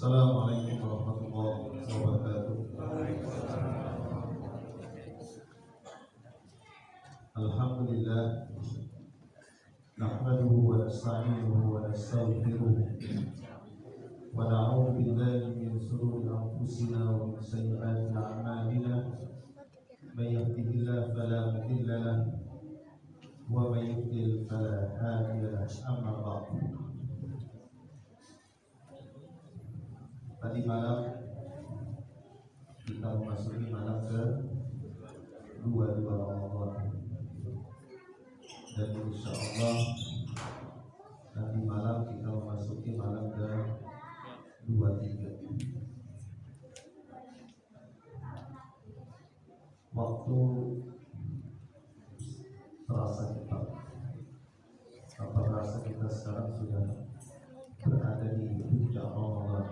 Assalamualaikum warahmatullahi wabarakatuh. Alhamdulillah, nahmaduhu wa nasta'inuhu wa nastaghfiruh wa na'udzu billahi min shururi anfusina wa min sayyi'ati a'malina. May yahdihillahu fala mudilla lahu wa may yudlil fala hadiya lahu. Amma ba'du. Tadi malam kita memasuki malam ke-22 Ramadan, dan insyaallah nanti malam kita memasuki malam ke-23. Waktu terasa cepat. Apa rasa kita sekarang sudah berada di puncak Ramadan,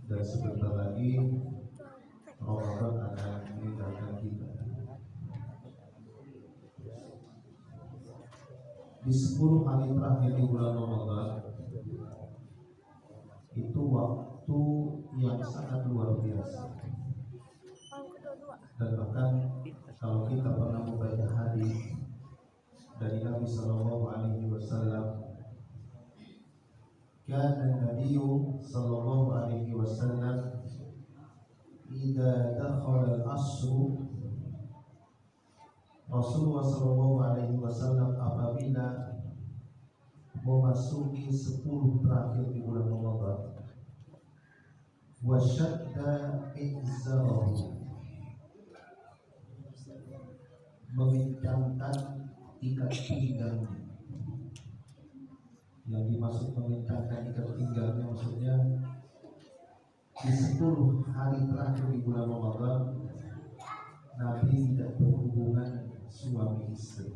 dan sebentar lagi Ramadan akan meninggalkan kita. Di 10 hari terakhir di bulan Ramadan itu waktu yang sangat luar biasa. Dan bahkan kalau kita pernah membaca hadis dari Nabi Sallallahu Alaihi Wasallam, kana Nabiyyu sallallahu alaihi wasallam idza dakhala al-asr, Rasulullah sallallahu alaihi wasallam apabila memasuki 10 terakhir di bulan Ramadan, wa shadda izarahu, mengencangkan ikat pinggangnya. Yang dimaksud mengencangkan ikat pinggangnya maksudnya di 10 hari terakhir di bulan Ramadan Nabi tidak berhubungan suami istri.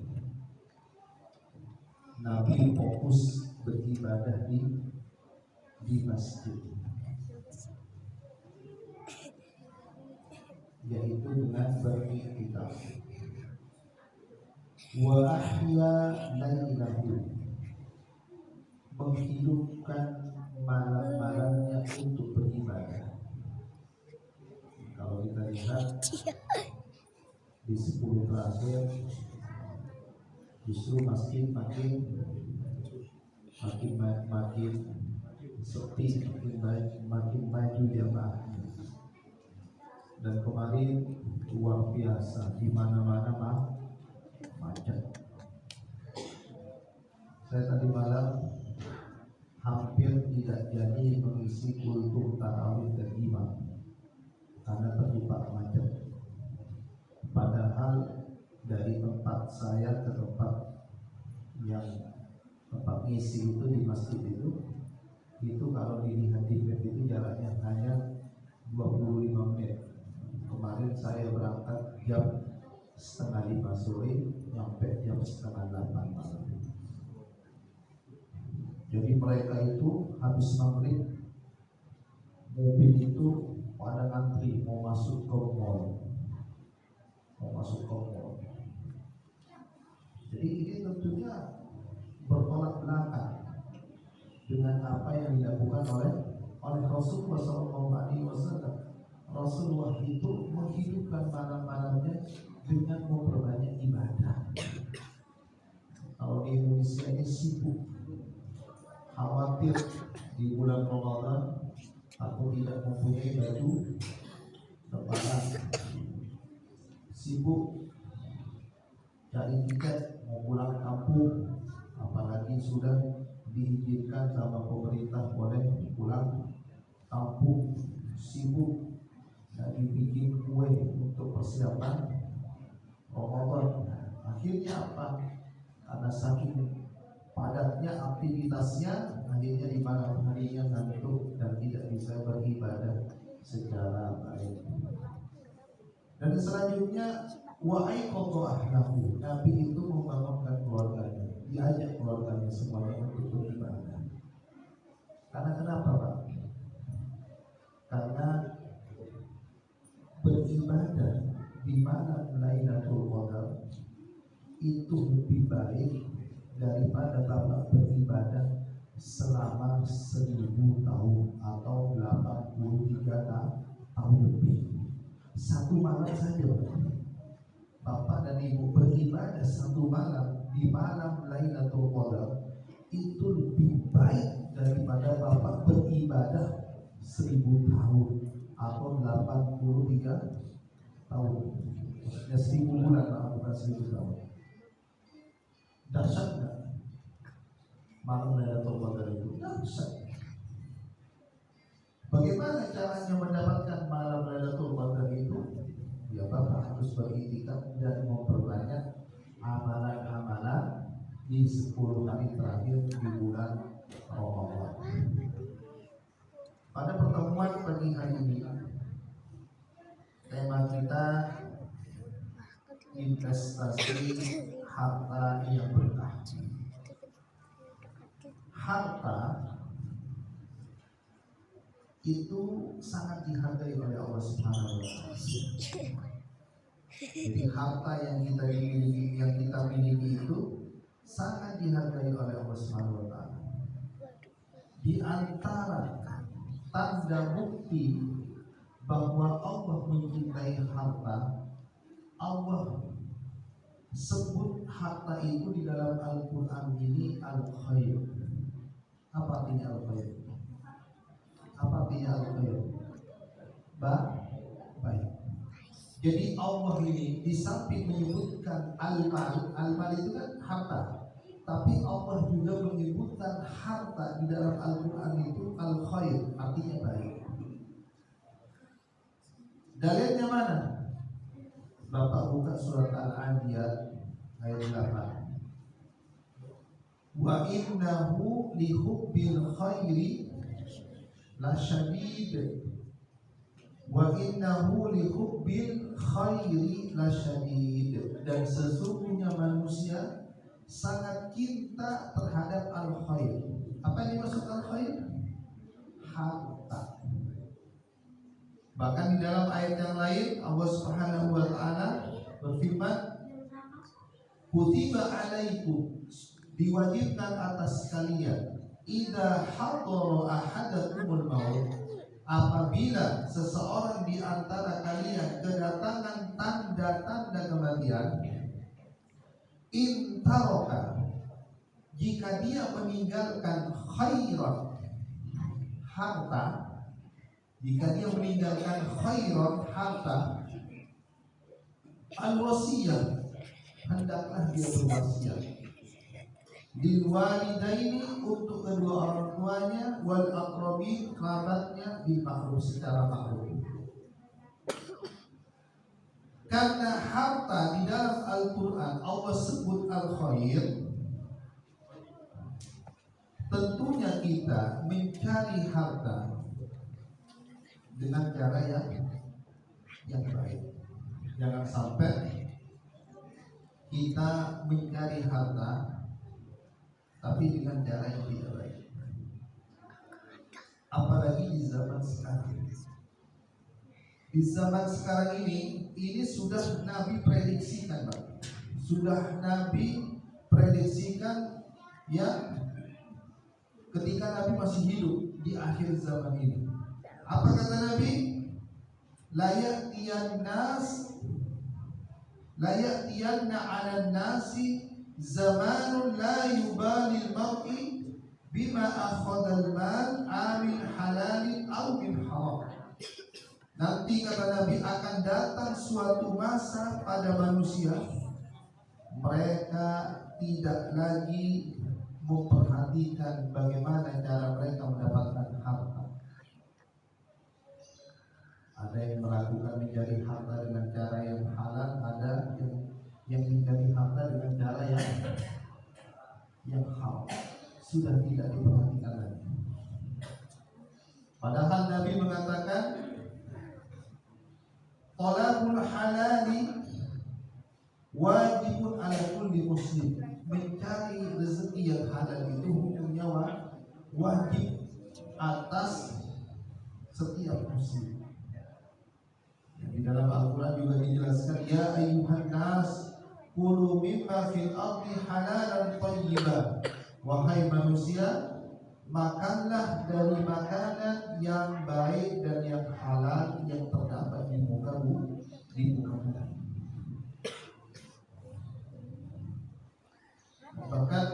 Nabi fokus beribadah di masjid, yaitu dengan beriktikaf. Wa ahya lailahu, menghidupkan malam-malamnya untuk beribadah. Kalau kita lihat di 10 terakhir justru masjid makin sepi, makin maju jamaahnya. Dan kemarin luar biasa, di mana-mana macet. Saya tadi malam hampir tidak jadi mengisi kultur tarawih dan imam karena terjebak macet. Padahal dari tempat saya ke tempat ngisi itu di masjid itu kalau dilihat di map itu jaraknya hanya 25 menit. Kemarin saya berangkat jam 5:30 sore, nyampe jam 7:30 malam. Jadi mereka itu habis maghrib, mobil itu pada ngantri mau masuk ke mall. Jadi ini tentunya bertolak belakang dengan apa yang dilakukan oleh Rasulullah SAW. Rasulullah itu menghidupkan malam-malamnya dengan memperbanyak ibadah. Kalau di Indonesia ini sibuk, khawatir di bulan Ramadan aku tidak mempunyai baju lebaran, sibuk cari tiket mau pulang kampung, apalagi sudah diizinkan sama pemerintah boleh pulang kampung, sibuk lagi bikin kue untuk persiapan Ramadan. Akhirnya apa? Karena saking padatnya aktivitasnya, akhirnya di malam harinya ngantuk dan tidak bisa beribadah secara baik. Dan selanjutnya wa'aiqadha ahlahu, Nabi itu membangunkan keluarganya, diajak keluarganya semuanya untuk beribadah. Karena kenapa Pak? Karena beribadah di malam Lailatul Qadar itu lebih baik daripada Bapak beribadah selama 1000 tahun atau 83 tahun lebih. Satu malam saja Bapak dan Ibu beribadah satu malam di malam Lailatul Qadar itu lebih baik daripada Bapak beribadah 1000 tahun atau 83 tahun. Ya 1000 bulan, bukan 1000 tahun. Dahsyat nggak? Malam Lailatul Qadar itu dahsyat. Bagaimana caranya mendapatkan malam Lailatul Qadar itu? Ya Bapak harus beriktikaf dan memperbanyak amalan-amalan di 10 hari terakhir di bulan Ramadan. Pada pertemuan pagi hari ini, tema kita investasi harta yang berkah. Harta itu sangat dihargai oleh Allah Subhanahu wa Ta'ala. Jadi harta yang kita miliki itu sangat dihargai oleh Allah Subhanahu wa Ta'ala. Di antara tanda bukti bahwa Allah mencintai harta, Allah sebut harta itu di dalam Al-Quran ini al-khair. Apa artinya al-khair? Apa artinya al-khair? Baik. Jadi Allah ini di samping menyebutkan al-mal itu kan harta, tapi Allah juga menyebutkan harta di dalam Al-Quran itu al-khair, artinya baik. Dalilnya mana? Bapak buka surat Al-Adiyat ayat 8. Wa innahu li hubbil khairi lasyadid. Wa innahu li hubbil khairi lasyadid. Dan sesungguhnya manusia sangat cinta terhadap al-khair. Apa yang dimaksud al-khair? Harta. Bahkan di dalam ayat yang lain Allah Subhanahu wa Ta'ala berfirman, kutiba alaikum, diwajibkan atas kalian, idza hadara ahadakumul maut, apabila seseorang di antara kalian kedatangan tanda-tanda kematian, intaroka, jika dia meninggalkan khairan, harta, jika dia meninggalkan khairan, harta, al-wasiyah, hendaklah dia berwasiat lil walidaini, untuk kedua orang tuanya, wal aqrabin, kerabatnya, bil ma'ruf, secara ma'ruf. Karena harta di dalam Al-Quran Allah sebut al-khair, tentunya kita mencari harta dengan cara yang baik. Jangan sampai kita mencari harta tapi dengan cara yang tidak baik. Apalagi di zaman sekarang. Di zaman sekarang ini sudah Nabi prediksikan, Pak. Sudah Nabi prediksikan ya, ketika Nabi masih hidup di akhir zaman ini. Apa kata Nabi? La ya'tiyanna 'alan nasi zamanun la yubalil mar'i bima akhadal mal amin halalin aw min haram. Nanti kata Nabi akan datang suatu masa pada manusia, mereka tidak lagi memperhatikan bagaimana cara mereka mendapatkan harta. Ada yang melakukan mencari harta dengan cara yang halal, ada yang mencari harta dengan cara yang haram. Sudah tidak diperhatikan lagi. Padahal Nabi mengatakan, talabul halali wajibun ala kulli muslim. Mencari rezeki yang halal itu hukumnya wajib atas setiap muslim. Di dalam Al-Quran juga dijelaskan, ya ayyuhan nas kulu mimma fil ardi halalan thayyiban. Wahai manusia, makanlah dari makanan yang baik dan yang halal yang terdapat di muka bumi. Bahkan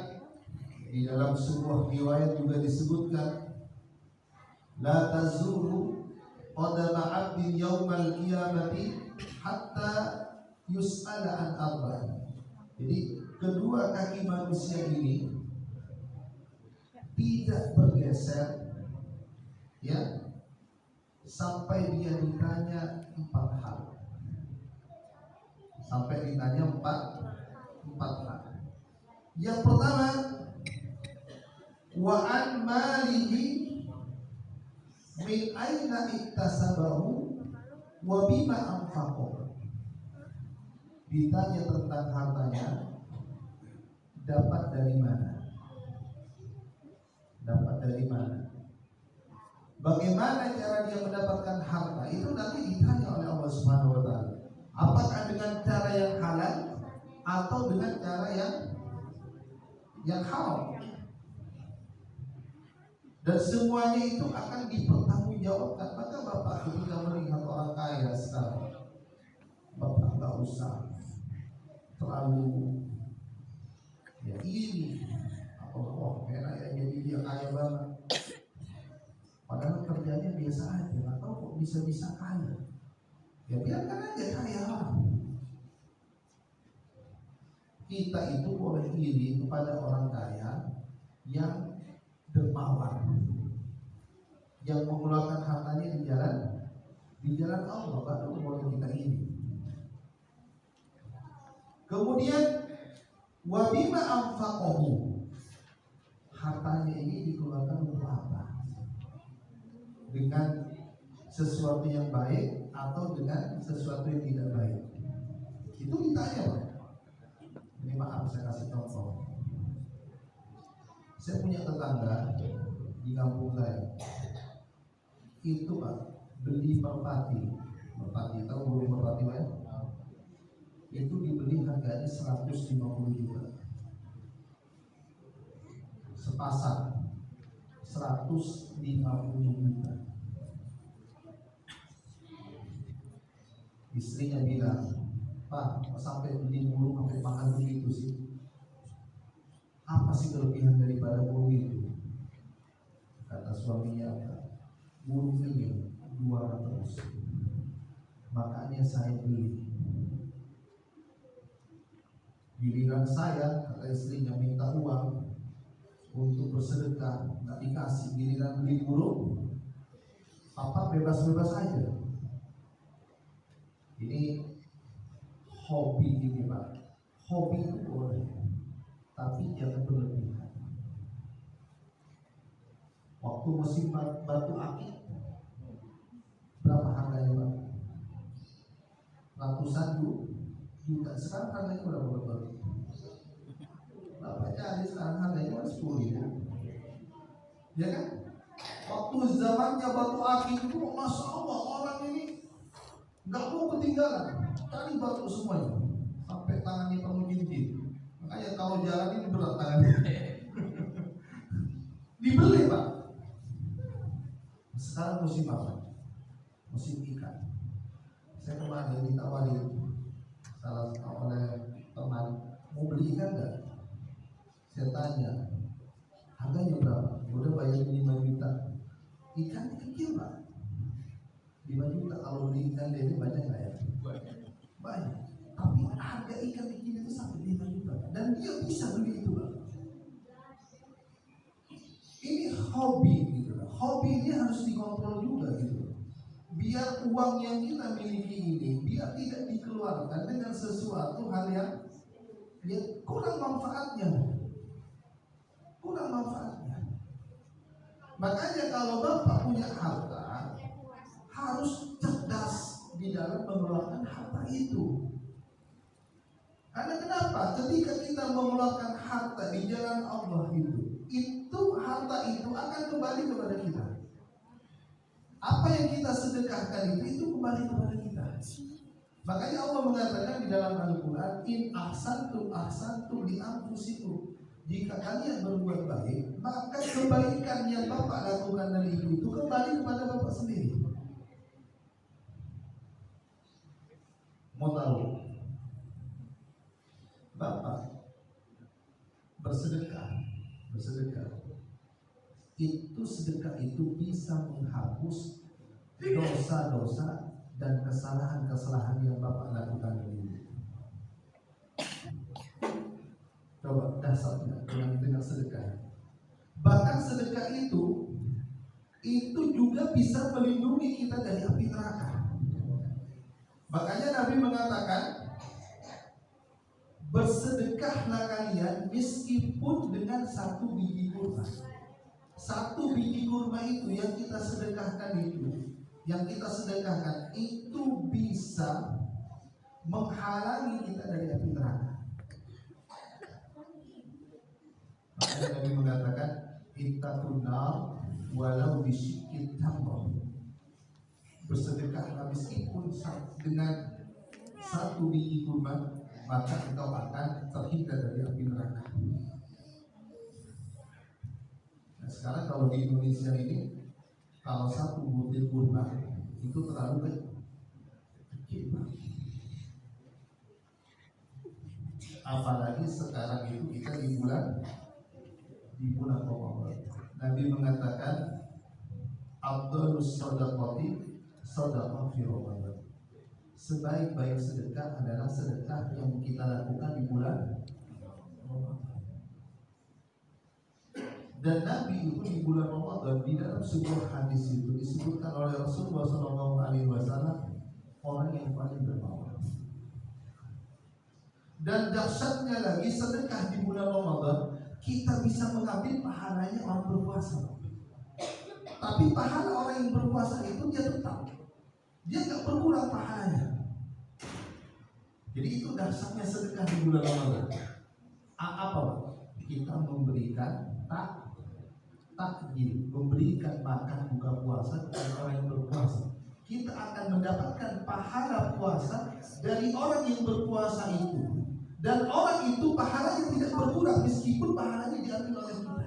di dalam sebuah riwayat juga disebutkan, la tazuru qadama 'abdin yaumal qiyamati hatta yus'ala an arba'in. Jadi kedua kaki manusia ini tidak bergeser, ya, sampai dia ditanya 4 hal. Sampai ditanya empat hal. Yang pertama, wa an malihi min aina iktasabahu wa bima anfaqahu. Ditanya tentang hartanya, dapat dari mana? Bagaimana cara dia mendapatkan harta? Itu nanti ditanya oleh Allah Subhanahu wa taala. Apakah dengan cara yang halal atau dengan cara yang haram? Dan semuanya itu akan dipertanggungjawabkan. Maka Bapak ketika melihat orang kaya sekarang, Bapak nggak usah terlalu ini enak ya, jadi dia kaya banget. Padahal kerjanya biasa aja, nggak tahu kok bisa kaya. Ya biarkan aja kaya. Kita itu boleh iri kepada orang kaya yang dermawan, yang mengeluarkan hartanya di jalan Allah, baru boleh kita iri. Kemudian wabima anfaqahu, hartanya ini dikeluarkan untuk apa? Dengan sesuatu yang baik atau dengan sesuatu yang tidak baik? Itu ditanya, Pak. Ini maaf saya kasih contoh. Saya punya tetangga di kampung saya. Itu Pak, beli merpati, tahu burung merpati Pak? Itu dibeli harganya 150 juta. Sepasang 150 juta. Istrinya bilang, Pak, sampai beli burung sampai mahal begitu sih? Apa sih kelebihan daripada burung itu? Kata suaminya, burung ini 200, makanya saya beli. Giliran saya, kata istrinya, minta uang untuk bersedekah, nggak dikasih. Giliran beli burung, Papa bebas-bebas aja. Ini hobi ini Pak. Hobi itu boleh, tapi jangan berlebihan. Waktu musim batu akik, berapa harganya Pak? Ratusan juta. Sekarang harganya berapa Pak? Bapak cari sekarang harganya 10.000. Ya kan? Waktu zamannya batu akik itu, Masya Allah, orang ini nggak mau ketinggalan, cari batu semuanya sampai tangannya penuh jinjit. Makanya kalau jalan ini berat tangannya. Dibeli Pak. Sekarang musim apa? Musim ikan. Saya kemarin ditawarin oleh teman, mau beli ikan nggak? Saya tanya, harganya berapa? Udah bayar 5 juta. Ikan kecil Pak, 5 juta. Kalau beli ikan lele banyak nggak ya? Banyak. Tapi harga ikan kecil itu sampai 5 juta. Dan dia bisa beli itu Pak. Ini hobi gitu. Hobi ini harus dikontrol juga gitu. Biar uang yang kita miliki ini biar tidak dikeluarkan dengan sesuatu hal yang kurang manfaatnya. Makanya kalau Bapak punya harta, harus cerdas di dalam mengeluarkan harta itu. Karena kenapa? Ketika kita mengeluarkan harta di jalan Allah itu harta itu akan kembali kepada kita. Apa yang kita sedekahkan itu kembali kepada kita. Makanya Allah mengatakan di dalam Al-Quran, in ahsantum ahsantum li anfusikum jika kalian berbuat baik, maka kebaikan yang Bapak lakukan dari itu kembali kepada Bapak sendiri. Mau tahu? Bapak bersedekah, itu sedekah itu bisa menghapus dosa-dosa dan kesalahan-kesalahan yang Bapak lakukan ini. Coba dasarnya dengan sedekah. Bahkan sedekah itu juga bisa melindungi kita dari api neraka. Makanya Nabi mengatakan, bersedekahlah kalian meskipun dengan 1 biji kurma. 1 biji kurma itu yang kita sedekahkan itu bisa menghalangi kita dari api neraka. Makanya Nabi mengatakan, ittaqun nar walau bisyikki tamr. Bersedekahlah meskipun dengan 1 biji kurma, maka engkau akan terhindar dari api neraka. Nah, sekarang kalau di Indonesia ini, kalau 1 butir kurma itu terlalu kecil. Apalagi sekarang itu kita di bulan Ramadan. Nabi mengatakan, afdhalus shadaqati shadaqah fi Ramadan. Sebaik-baik sedekah adalah sedekah yang kita lakukan di bulan Ramadan. Dan Nabi itu di bulan Ramadan, di dalam sebuah hadis itu disebutkan oleh Rasulullah SAW, orang yang paling dermawan. Dan dahsyatnya lagi, sedekah di bulan Ramadan kita bisa mengambil pahalanya orang berpuasa. Tapi pahala orang yang berpuasa itu dia tetap, dia nggak berkurang pahalanya. Jadi itu dahsyatnya sedekah di bulan Ramadan. Apa? Kita memberikan takjil, memberikan makan buka puasa kepada orang yang berpuasa. Kita akan mendapatkan pahala puasa dari orang yang berpuasa itu. Dan orang itu pahalanya tidak berkurang meskipun pahalanya diambil oleh kita.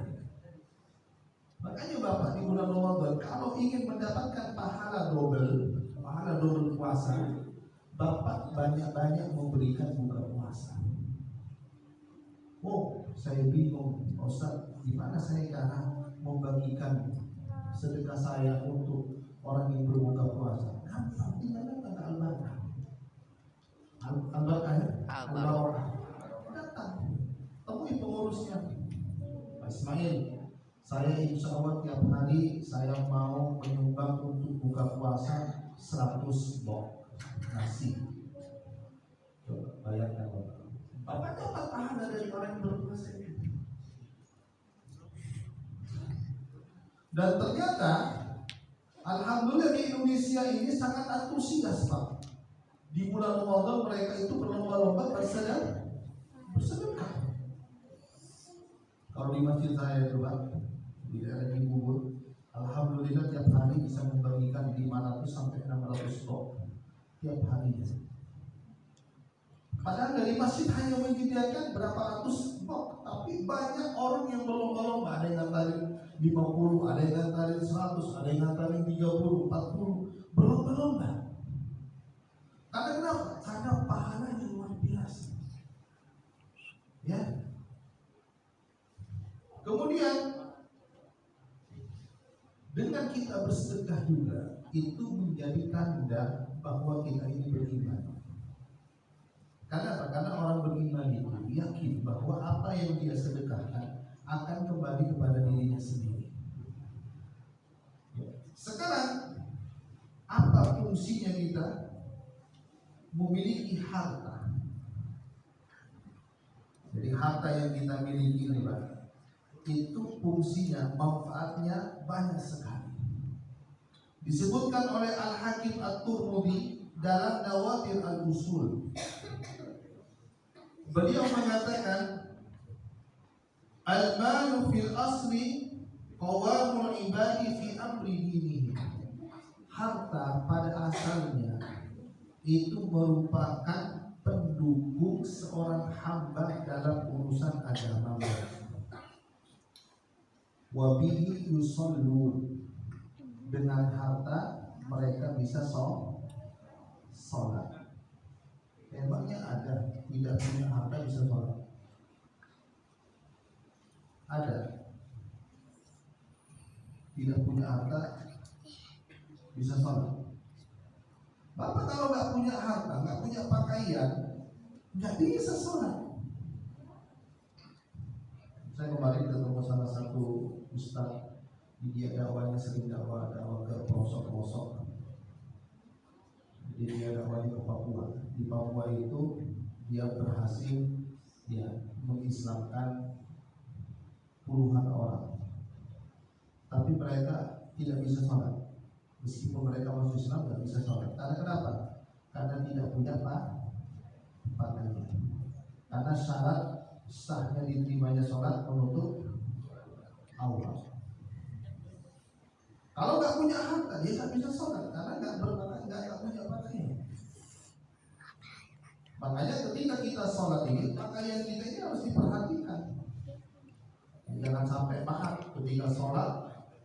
Makanya Bapak di bulan Ramadan kalau ingin mendapatkan pahala double puasa, Bapak banyak-banyak memberikan buka puasa. Oh, saya bingung, Ustaz, gimana saya cara membagikan sedekah saya untuk orang yang berbuka puasa? Gampang, tinggal datang ke Al-Barkah. Al-Barkah. Datang, temui pengurusnya. Pak Ismail, saya insya Allah tiap hari saya mau menyumbang untuk buka puasa 100 box nasi. Coba bayangkan Bapak dapat pahala dari orang yang berpuasa itu. Dan ternyata alhamdulillah di Indonesia ini sangat antusias Pak. Di bulan Ramadan mereka itu berlomba-lomba bersedekah. Kalau di masjid saya itu Pak, di daerah Cibubur, alhamdulillah tiap hari bisa membagikan 500 sampai 600 box tiap hari. Padahal dari masjid hanya menyediakan berapa ratus box, tapi banyak orang yang berlomba-lomba. Ada yang ngantarin 50, ada yang ngantarin 100, ada yang ngantarin 30, 40, berlomba-lomba. Karena kenapa? Karena pahalanya luar biasa. Ya. Kemudian dengan kita bersedekah juga itu menjadi tanda bahwa kita ini beriman. Karena apa? Karena orang beriman itu yakin bahwa apa yang dia sedekahkan akan kembali kepada dirinya sendiri. Sekarang apa fungsinya kita memiliki harta? Jadi harta yang kita miliki ini Pak, itu fungsinya, manfaatnya banyak sekali. Disebutkan oleh Al-Hakim At-Tirmidzi dalam Nawadir Al-Usul. Beliau mengatakan, al-malu fil asli qawamul ibadi fi amri dinihi. Harta pada asalnya itu merupakan pendukung seorang hamba dalam urusan agama. wa bihi yusallu, dengan harta mereka bisa sholat. Emangnya ada tidak punya harta bisa sholat? Ada tidak punya harta bisa sholat? Bapak kalau nggak punya harta, nggak punya pakaian, nggak bisa sholat. Saya kemarin ketemu salah satu ustaz, dia dakwahnya sering dakwah ke pelosok-pelosok. Jadi dia dakwahnya ke Papua. Di Papua itu dia berhasil mengislamkan puluhan orang, tapi mereka tidak bisa sholat. Meskipun mereka masuk Islam, tidak bisa sholat. Karena kenapa? Karena tidak punya pakaian. Karena syarat sahnya diterimanya sholat menutup aurat. Kalau nggak punya harta, dia nggak bisa sholat karena nggak punya pakaian. Makanya ketika kita sholat ini, pakaian kita ini harus diperhatikan. Jangan sampai mahal ketika sholat,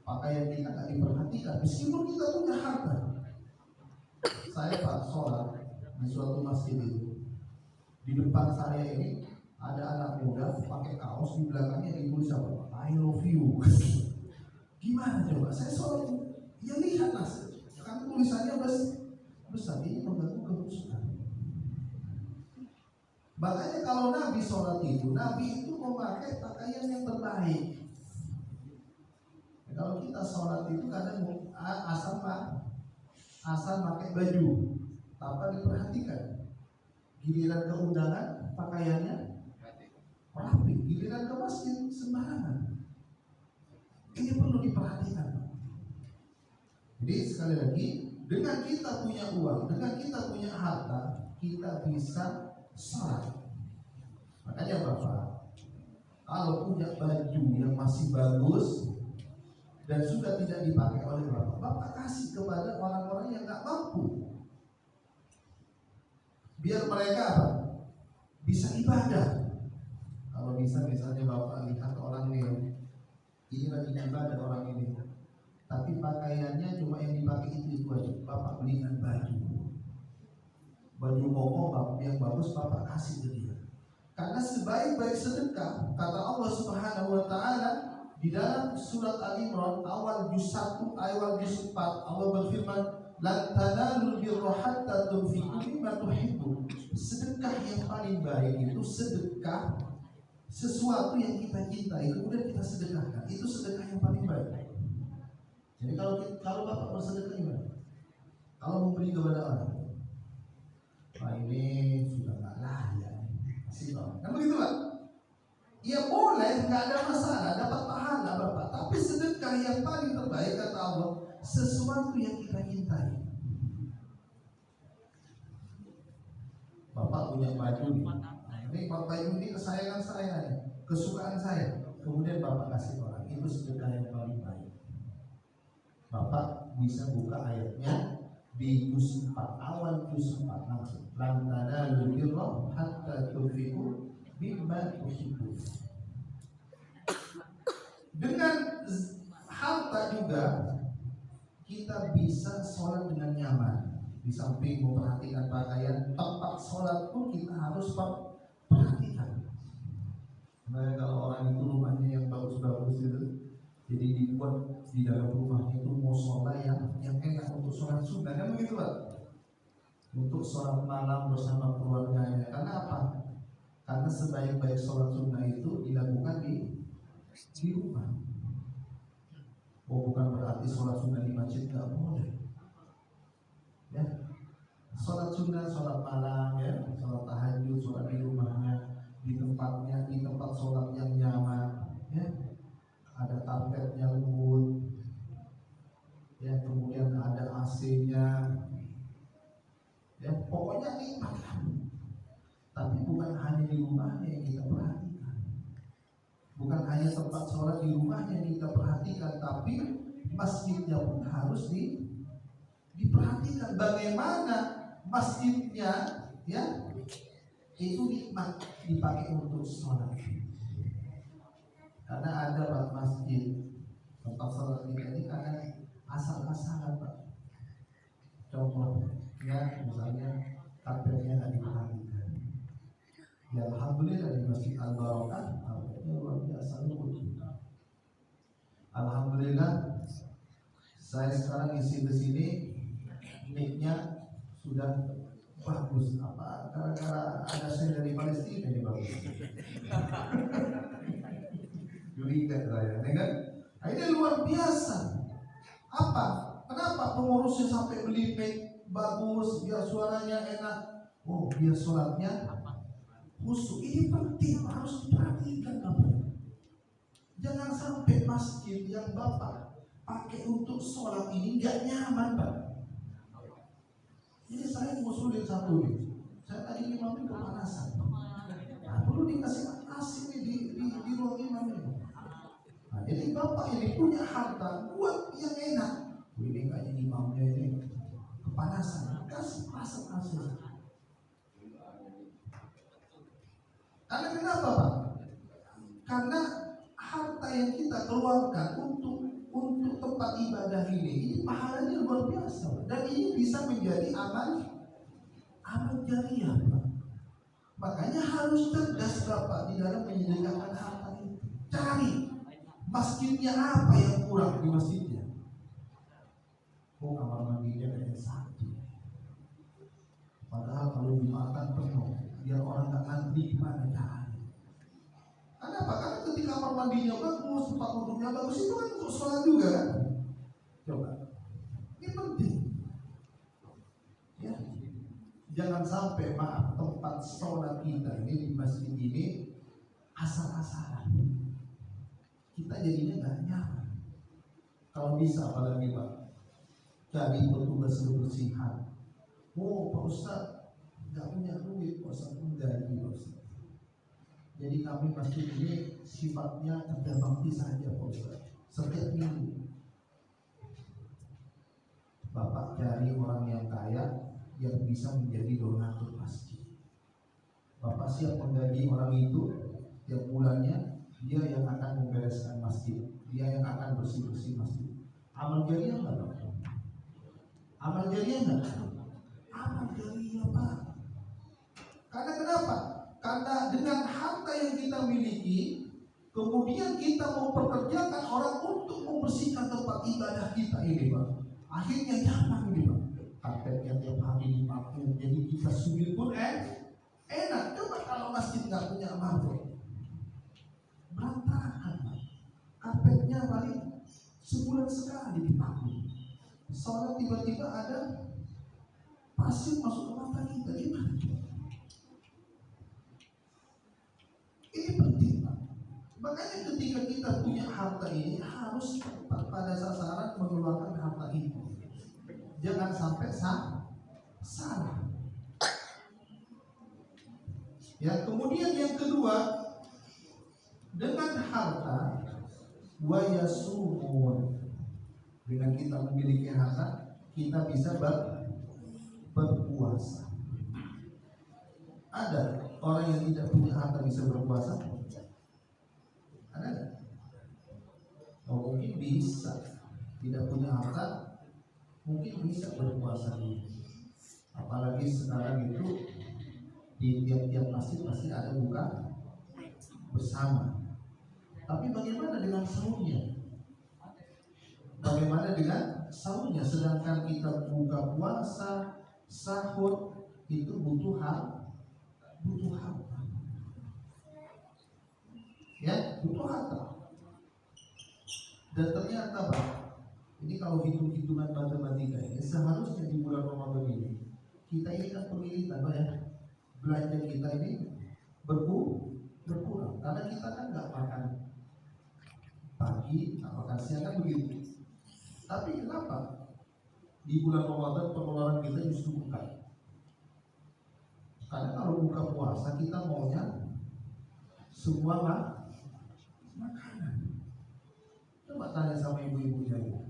pakaian kita nggak diperhatikan. Meskipun kita punya harta. Saya Pak sholat di suatu masjid itu, di depan saya ini ada anak muda pakai kaos, di belakangnya ditulis apa? I love you. Gimana coba? Saya sholat, ya lihatlah, kan tulisannya besar, ini mengganggu kehusuan. Makanya kalau Nabi sholat itu, Nabi itu memakai pakaian yang terbaik. Kalau kita sholat itu kadang asal pakai baju tanpa diperhatikan. Giliran ke undangan pakaiannya rapi, giliran ke masjid sembarangan. Ini perlu diperhatikan. Jadi sekali lagi, dengan kita punya uang, dengan kita punya harta, kita bisa sholat. Makanya Bapak, kalau punya baju yang masih bagus dan sudah tidak dipakai oleh Bapak, Bapak kasih kepada orang-orang yang nggak mampu, biar mereka bisa ibadah. Kalau bisa misalnya Bapak lihat orang ini lagi ibadah orang ini, tapi pakaiannya cuma yang dipakai itu aja, Bapak belikan baju koko yang bagus, Bapak kasih ke dia. Karena sebaik-baik sedekah, kata Allah Subhanahu wa Ta'ala di dalam surat Al-Imran awal juz 1 ayat juz 4, Allah berfirman, "Lan tanalul birra hatta tunfiqu mimma tuhibbun." Sedekah yang paling baik itu sedekah sesuatu yang kita cintai kemudian kita sedekahkan. Itu sedekah yang paling baik. Jadi kalau Bapak bersedekah gimana? Kalau memberi kepada orang, Pak ini sudah nggak layak, kasih Pak. Kan begitu Pak? Ya boleh, nggak ada masalah, dapat pahala Bapak. Tapi sedekah yang paling terbaik kata Allah, sesuatu yang kita cintai. Bapak punya baju ini baju ini kesayangan saya, kesukaan saya. Kemudian Bapak kasih orang, itu sedekah yang paling baik. Bapak bisa buka ayatnya di juz 4 awal juz 4 langsung. Lan tanalul birra hatta tunfiqu mimma tuhibbun. Dengan harta juga kita bisa sholat dengan nyaman. Di samping memperhatikan pakaian, tempat sholat pun kita harus perhatikan. Nah, kalau orang itu rumahnya yang bagus-bagus itu, jadi dibuat di dalam rumahnya itu musola yang enak untuk sholat sunnah, kan begitu Pak? Untuk sholat malam bersama keluarganya. Karena apa? Karena sebaik-baik sholat sunnah itu dilakukan di rumah. Bukan berarti sholat sunnah di masjid nggak boleh. Ya, sholat sunnah, sholat malam, ya, sholat tahajud, sholat di rumahnya, di tempatnya, di tempat sholat yang nyaman, ya, ada karpetnya lembut, ya, kemudian ada AC-nya, ya, pokoknya nikmat. Tapi bukan hanya di rumahnya yang kita perhatikan, bukan hanya tempat sholat di rumahnya yang kita perhatikan, tapi masjidnya pun harus diperhatikan. Bagaimana masjidnya, ya, itu nikmat dipakai untuk sholat. Karena ada masjid tempat sholat kita ini karena asal-asalan Pak. Contohnya misalnya karpetnya nggak diperhatikan. Ya alhamdulillah di Masjid Al-Barakah karpetnya luar biasa lembut. Alhamdulillah saya sekarang isi ke sini mic-nya sudah bagus. Apa gara-gara ada saya dari Palestina ini bagus. Curiga saya, ya kan? Nah, ini luar biasa. Apa? Kenapa pengurusnya sampai beli mic bagus, biar suaranya enak? Oh, biar sholatnya khusyuk. Ini penting, harus diperhatikan Bapak. Jangan sampai masjid yang Bapak pakai untuk sholat ini nggak nyaman Pak. Ini saya ngusulin satu nih. Saya tadi imam ini kepanasan. Nah, perlu dikasih AC nih di ruang imam ini. Nah, jadi Bapak ini punya harta buat yang enak. Ini kayaknya imamnya ini kepanasan. Kasih pasang AC. Karena kenapa Pak? Karena harta yang kita keluarkan untuk tempat ibadah ini pahalanya luar biasa dan ini bisa menjadi amal jariah Pak. Makanya harus cerdas Bapak di dalam menyediakan harta ini. Cari masjidnya apa yang kurang di masjidnya. Oh, kamar mandinya kayak satu. Padahal kalau dimakan penuh, biar orang nggak ngantri gimana caranya? Kenapa? Karena ketika kamar mandinya bagus, tempat duduknya bagus, itu kan untuk sholat juga kan? Coba, ini penting. Ya, jangan sampai maaf tempat sholat kita ini di masjid ini asal-asalan. Kita jadinya nggak nyaman. Kalau bisa apalagi Pak, cari petugas kebersihan. Oh Pak Ustaz, nggak punya duit, Pak Ustaz pun gaji Pak Ustaz. Jadi kami masjid ini sifatnya kerja bakti saja Pak Ustaz. Setiap minggu Bapak cari orang yang kaya yang bisa menjadi donatur masjid. Bapak siap menggaji orang itu tiap bulannya, dia yang akan membereskan masjid, dia yang akan bersih-bersih masjid. Amal jariah enggak Pak? Amal jariah enggak? Amal jariah Pak. Karena kenapa? Karena dengan harta yang kita miliki, kemudian kita memperkerjakan orang untuk membersihkan tempat ibadah kita ini Pak. Akhirnya nyaman ini Pak. Karpetnya tiap hari dipakai, jadi kita sujud pun enak. Coba kalau masjid nggak punya marbot, berantakan Pak. Karpetnya paling sebulan sekali dipakai. Soalnya tiba-tiba ada pasir masuk ke mata kita, gimana? Ini penting Pak. Makanya ketika kita punya harta ini harus tepat pada sasaran mengeluarkan harta ini. Jangan sampai salah. Ya, kemudian yang kedua, dengan harta wa yasumun. Dengan kita memiliki harta, kita bisa berpuasa. Ada orang yang tidak punya harta bisa berpuasa? Ada nggak? Oh, mungkin bisa. Tidak punya harta, mungkin bisa berpuasa. Apalagi sekarang itu di tiap-tiap masjid pasti ada buka bersama. Tapi bagaimana dengan sahurnya? Bagaimana dengan sahurnya? Sedangkan kita buka puasa, sahur itu butuh harta. Ya, butuh harta. Dan ternyata Pak, ini kalau hitung-hitungan matematika ini seharusnya di bulan Ramadan ini kita ini kan pemilihan Pak ya, belanja kita ini berkurang karena kita kan nggak makan pagi, nggak makan siang kan begitu. Tapi kenapa di bulan Ramadan pengeluaran kita justru buka? Karena kalau buka puasa kita maunya semua makanan. Coba tanya sama ibu-ibunya itu,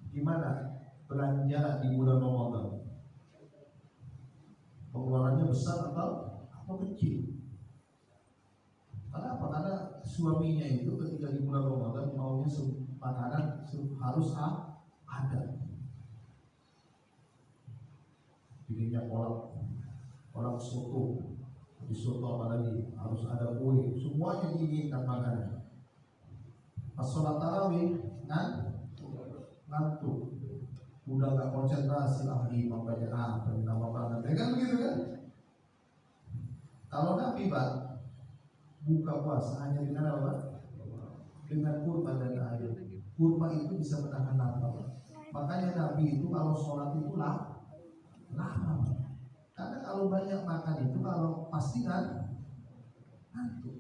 gimana belanja di bulan Ramadan? Pengeluarannya besar atau kecil? Karena apa? Karena suaminya itu ketika di bulan Ramadan maunya harus ada. Bikinnya orang soto, di soto apalagi harus ada kue, semuanya diinginkan makannya. Pas sholat tarawih ngantuk, udah nggak konsentrasi lagi membaca apa nama banget, ya kan begitu kan? Kalau Nabi Pak buka puasa hanya dengan apa? Dengan kurma dan air. Kurma itu bisa menahan lapar. Makanya Nabi itu kalau sholat itu lama. Karena kalau banyak makan itu kalau pasti ngantuk.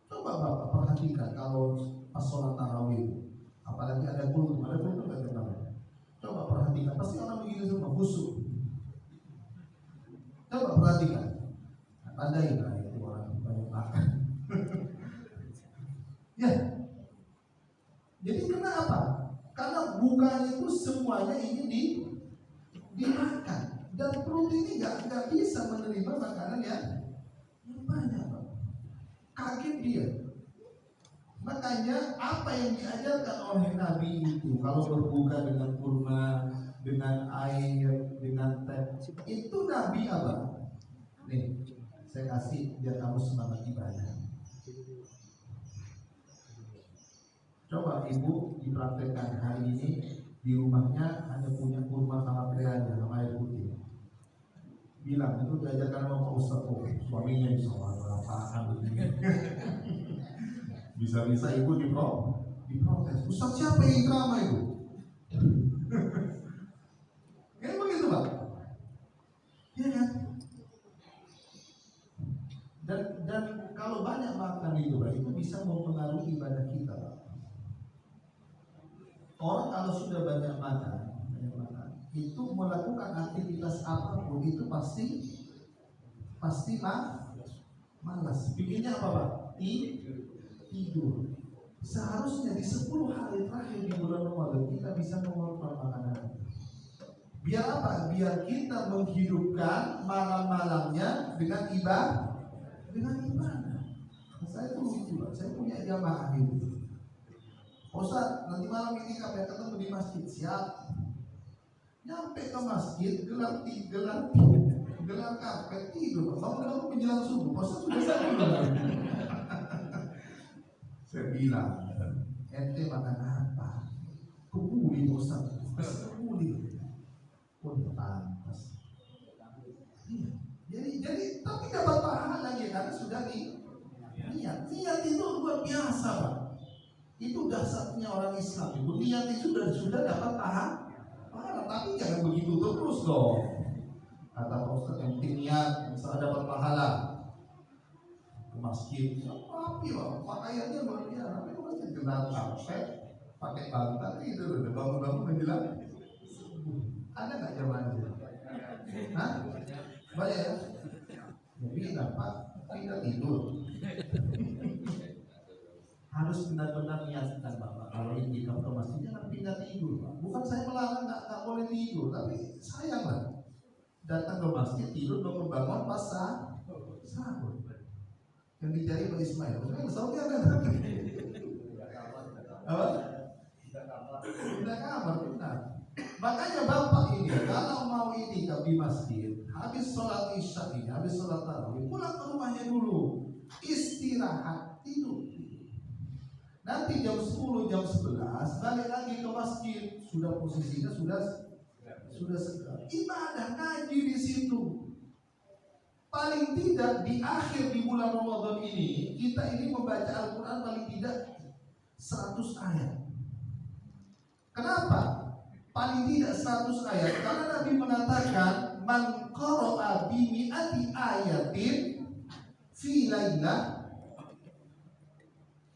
Coba Bapak perhatikan kalau pas sholat tarawih, apalagi ada kultum kan kenapa? Coba perhatikan, pasti orang begini semua khusyuk. Coba perhatikan, tandai lah itu orang banyak makan. Ya, jadi kenapa? Karena bukan itu semuanya ini dimakan, dan perut ini nggak bisa menerima makanan yang banyak, Pak. Kaget dia. Makanya apa yang diajarkan oleh Nabi itu kalau berbuka dengan kurma, dengan air, dengan teh, itu Nabi apa? Nih, saya kasih biar kamu semangat ibadah. Coba ibu dipraktekkan hari ini di rumahnya hanya punya kurma sama teh aja sama air putih. Bilang itu diajarkan sama Pak Ustadz, oh suaminya bisa apaan begini. Bisa-bisa ibu diprotes. Ustadz siapa yang drama itu? Kayak begitu Pak. Iya kan? Dan kalau banyak makan itu Pak, itu bisa mempengaruhi ibadah kita Pak. Orang kalau sudah banyak makan, itu melakukan aktivitas apapun itu pasti malas. Bikinnya apa Pak? Tidur. Seharusnya di 10 hari terakhir di bulan Ramadan kita bisa mengontrol makanan. Biar apa? Biar kita menghidupkan malam-malamnya dengan ibadah. Saya tuh lucu Pak, saya punya jamaah itu. Ustaz, nanti malam ini kami ketemu di masjid. Siap. Nyampe ke masjid, gelar karpet, tidur. Bangun menjelang subuh. Ustaz sudah sampai. Saya bilang, ente makan apa? Kebuli Ustaz. Kebuli. Pun pantas. Jadi tapi dapat pahala lagi karena sudah niat. Niat itu luar biasa Pak. Itu dasarnya orang Islam. Itu niat itu sudah dapat pahala. Tapi jangan begitu terus dong. Kata Pak Ustaz yang penting niat bisa dapat pahala. Ke masjid, rapi lah, pakaiannya luar biasa. Tapi masjid gelar karpet, pakai bantal itu udah bangun-bangun menjelang. Ada nggak jamaahnya? Hah? Banyak ya? Jadi dapat tidak tidur. Harus benar-benar niatkan Bapak. Kalau ingin kamu ke masjid jangan pindah tidur Pak. Bukan saya melarang nggak boleh tidur, tapi sayang lah. Datang ke masjid tidur bangun pas sahur. Yang dicari Pak Ismail. Soalnya ada apa? Tidak kamar benar. Makanya Bapak ini kalau mau ini di masjid, habis sholat isya ini, habis sholat tarawih, pulang ke rumahnya dulu, istirahat, tidur. Nanti jam 10, jam 11 balik lagi ke masjid, sudah posisinya sudah segar. Ibadah ngaji di situ. Paling tidak di akhir di bulan Ramadan ini kita ini membaca Al-Quran paling tidak 100 ayat. Kenapa? Paling tidak 100 ayat karena Nabi mengatakan man qara'a bi mi'ati ayatin fi lailah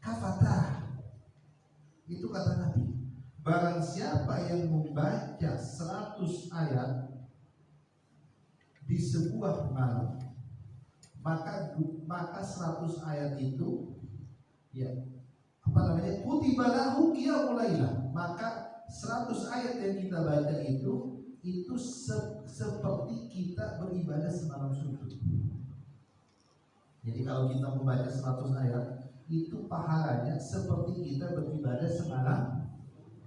kafatah. Itu kata Nabi. Barang siapa yang membaca 100 ayat di sebuah malam, maka 100 ayat itu ya kutiba lahu qiyamul lailah. Maka 100 ayat yang kita baca itu seperti kita beribadah semalam suntuk. Jadi kalau kita membaca 100 ayat itu pahalanya seperti kita beribadah semalam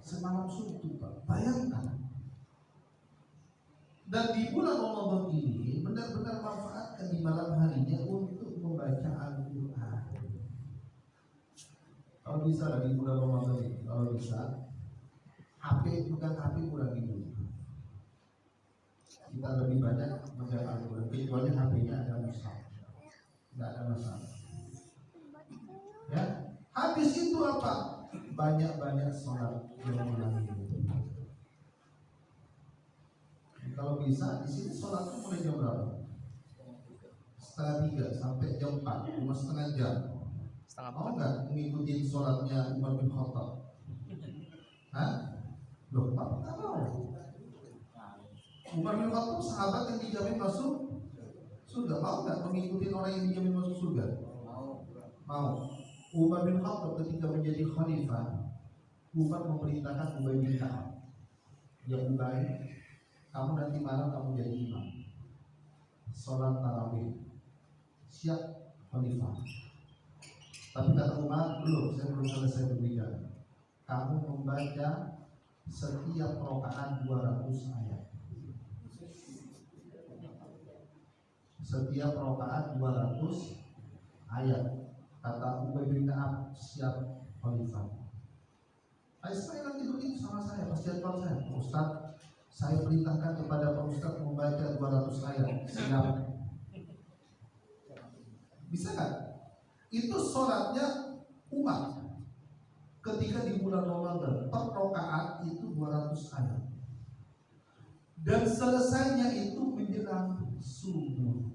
semalam suntuk Pak. Bayangkan. Dan di bulan Ramadan ini benar-benar manfaatkan di malam harinya untuk membaca Al-Quran. Kalau bisa di bulan Ramadan ini, kalau bisa HP, bukan HP kurangi dulu. Kita lebih banyak membaca Al-Quran, kecuali HP-nya ada mushaf, nggak ada masalah. Ya, habis itu apa? Banyak-banyak sholat yang ulangi. Kalau bisa di sini sholatnya mulai jam berapa? 2:30 sampai jam 4, cuma setengah jam. Mau nggak mengikuti sholatnya Umar bin Khattab? Hah? Loh, apa nggak mau? Umar bin Khattab sahabat yang dijamin masuk surga. Mau nggak mengikuti orang yang dijamin masuk surga? Mau. Umar bin Khattab ketika menjadi khalifah, Umar memerintahkan Ubay bin Ka'ab, ya Ubay, kamu nanti malam kamu jadi imam sholat tarawih, siap khalifah. Tapi kata Umar, saya belum selesai berbicara. Kamu membaca setiap rakaat 200 ayat. Setiap rakaat 200 ayat. Kata Ubay bin Ka'ab, siap khalifah. Saya nanti begitu sama saya, pas jadwal saya, Ustaz, saya perintahkan kepada Pak Ustaz membaca 200 ayat. Siap. Bisa kan? Itu sholatnya Umar ketika di bulan Ramadan, per rakaat itu 200 ayat. Dan selesainya itu menjelang subuh.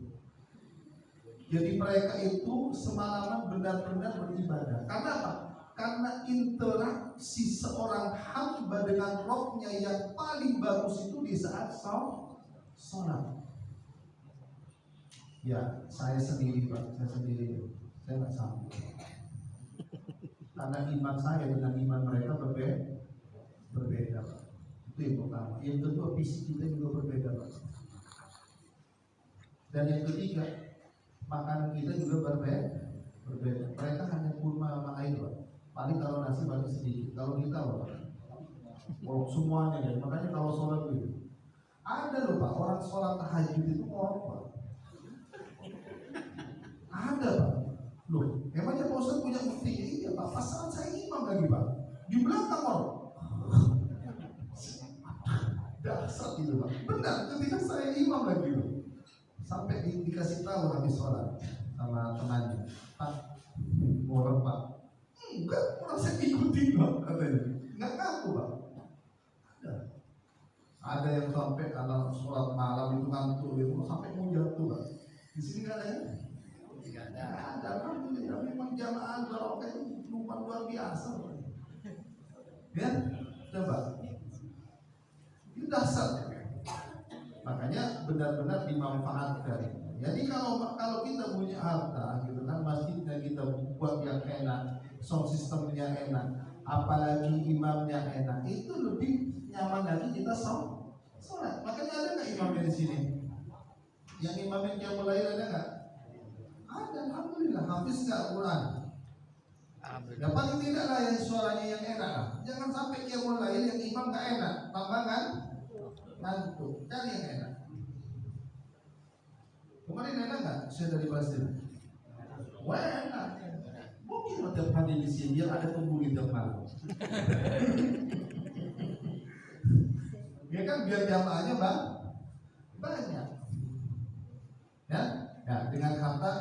Jadi mereka itu semalaman benar-benar beribadah. Karena apa? Karena interaksi seorang hamba dengan rohnya yang paling bagus itu di saat sholat. Ya, saya sendiri Pak, saya nggak sanggup. Karena iman saya dengan iman mereka berbeda Pak. Itu yang pertama. Yang kedua, fisik kita juga berbeda Pak. Dan yang ketiga, makanan kita juga berbeda. Mereka hanya kurma sama air Pak. Paling kalau nasi paling sedikit. Kalau kita Pak, semuanya ya. Makanya kalau sholat itu ada loh Pak, orang sholat tahajud itu ngorok Pak. Ada Pak. Loh, emangnya Pak Ustaz punya bukti? Iya Pak, pasangan saya imam lagi Pak. Di belakang ngorok. Dasar gitu Pak. Benar, ketika saya imam lagi loh. Sampai dikasih tahu habis sholat sama temannya, Pak, ngorok Pak. Enggak, orang saya ikutin Pak, katanya. Enggak ngaku Pak. Ada yang sampai kalau sholat malam itu ngantuk itu sampai mau jatuh Pak. Di sini nggak ada ya? Tidak ada. Alhamdulillah memang jamaah barokah itu luar biasa Pak. Ya, coba. Itu dasar. Makanya benar-benar dimanfaatkan. Jadi kalau kita punya harta, gitu kan, masjidnya kita buat yang enak, sound systemnya enak, apalagi imamnya enak, itu lebih nyaman lagi kita sholat. Makanya ada nggak imamnya di sini? Yang imamnya yang mulai ada nggak? Ada, alhamdulillah. Hafiz nggak Quran? Ya paling tidak lah yang suaranya yang enak. Jangan sampai dia mulai yang imam nggak enak, tambah kan? Ngantuk, cari yang enak. Kemarin enak nggak? Saya dari Palestina. Wah enak. Mungkin tiap hari di sini biar ada pembuli tiap malam. Ya kan biar jamaahnya banyak. Ya, dengan harta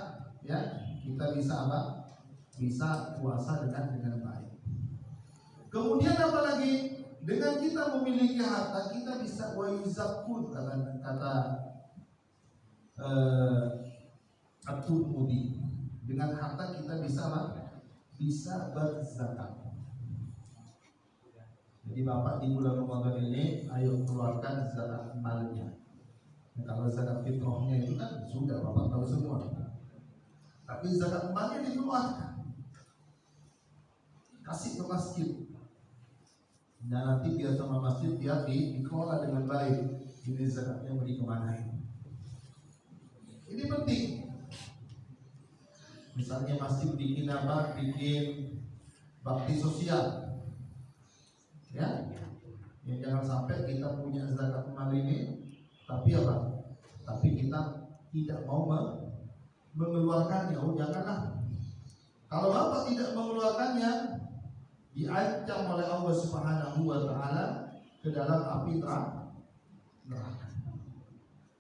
ya kita bisa apa? Bisa puasa dengan baik. Kemudian apa lagi? Dengan kita memiliki harta, kita bisa wayuzakun kata At-Tirmidzi. Dengan harta kita bisa apa? Bisa berzakat. Jadi Bapak di bulan Ramadan ini, ayo keluarkan zakat malnya. Kalau zakat fitrahnya itu kan sudah Bapak tahu semua. Tapi zakat malnya dikeluarkan, kasih ke masjid. Dan nanti biar sama masjid biar dikelola dengan baik. Ini zakatnya mau dikemanain? Ini penting. Misalnya masjid bikin apa? Bikin bakti sosial. Ya, ya jangan sampai kita punya zakat mal ini, tapi apa? Tapi kita tidak mau mengeluarkannya. Oh janganlah. Kalau Bapak tidak mengeluarkannya, diancam oleh Allah Subhanahu wa taala ke dalam api neraka.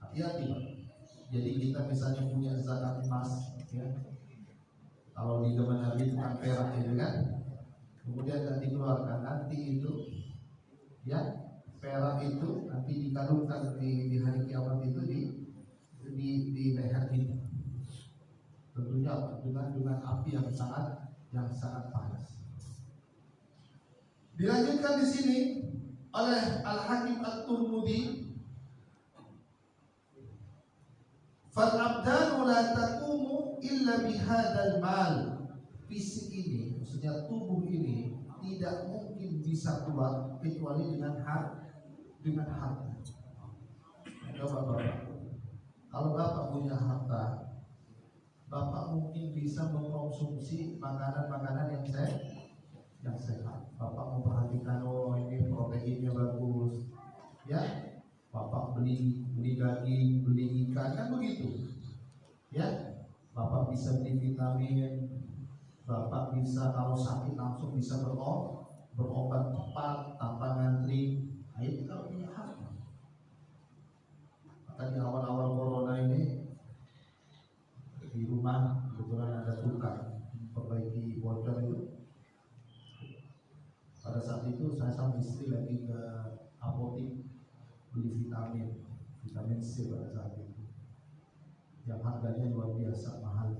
Hati-hati, Pak. Jadi kita misalnya punya zakat emas, ya. Kalau di zaman Nabi itu kan perak itu kan, kemudian tidak dikeluarkan, nanti itu, ya perak itu nanti dikalungkan di hari kiamat itu di leher kita. Tentunya dengan api yang sangat panas. Dilanjutkan di sini oleh Al-Hakim At-Tirmidzi, fal abdanu la taqumu illa bihadzal mal. Fisik ini, maksudnya tubuh ini tidak mungkin bisa keluar kecuali dengan harta. Coba Bapak, kalau Bapak punya harta, Bapak mungkin bisa mengkonsumsi makanan-makanan yang sehat. Bapak memperhatikan, oh ini proteinnya bagus, ya. Bapak beli daging, beli ikan, kan begitu, ya. Bapak bisa beli vitamin, Bapak bisa kalau sakit langsung bisa berobat cepat tanpa ngantri. Nah, itu kalau punya harta. Maka di awal-awal corona ini di rumah kebetulan ada tukang perbaiki bocor itu. Pada saat itu saya sama istri lagi ke apotek beli vitamin C pada saat itu, yang harganya luar biasa mahal.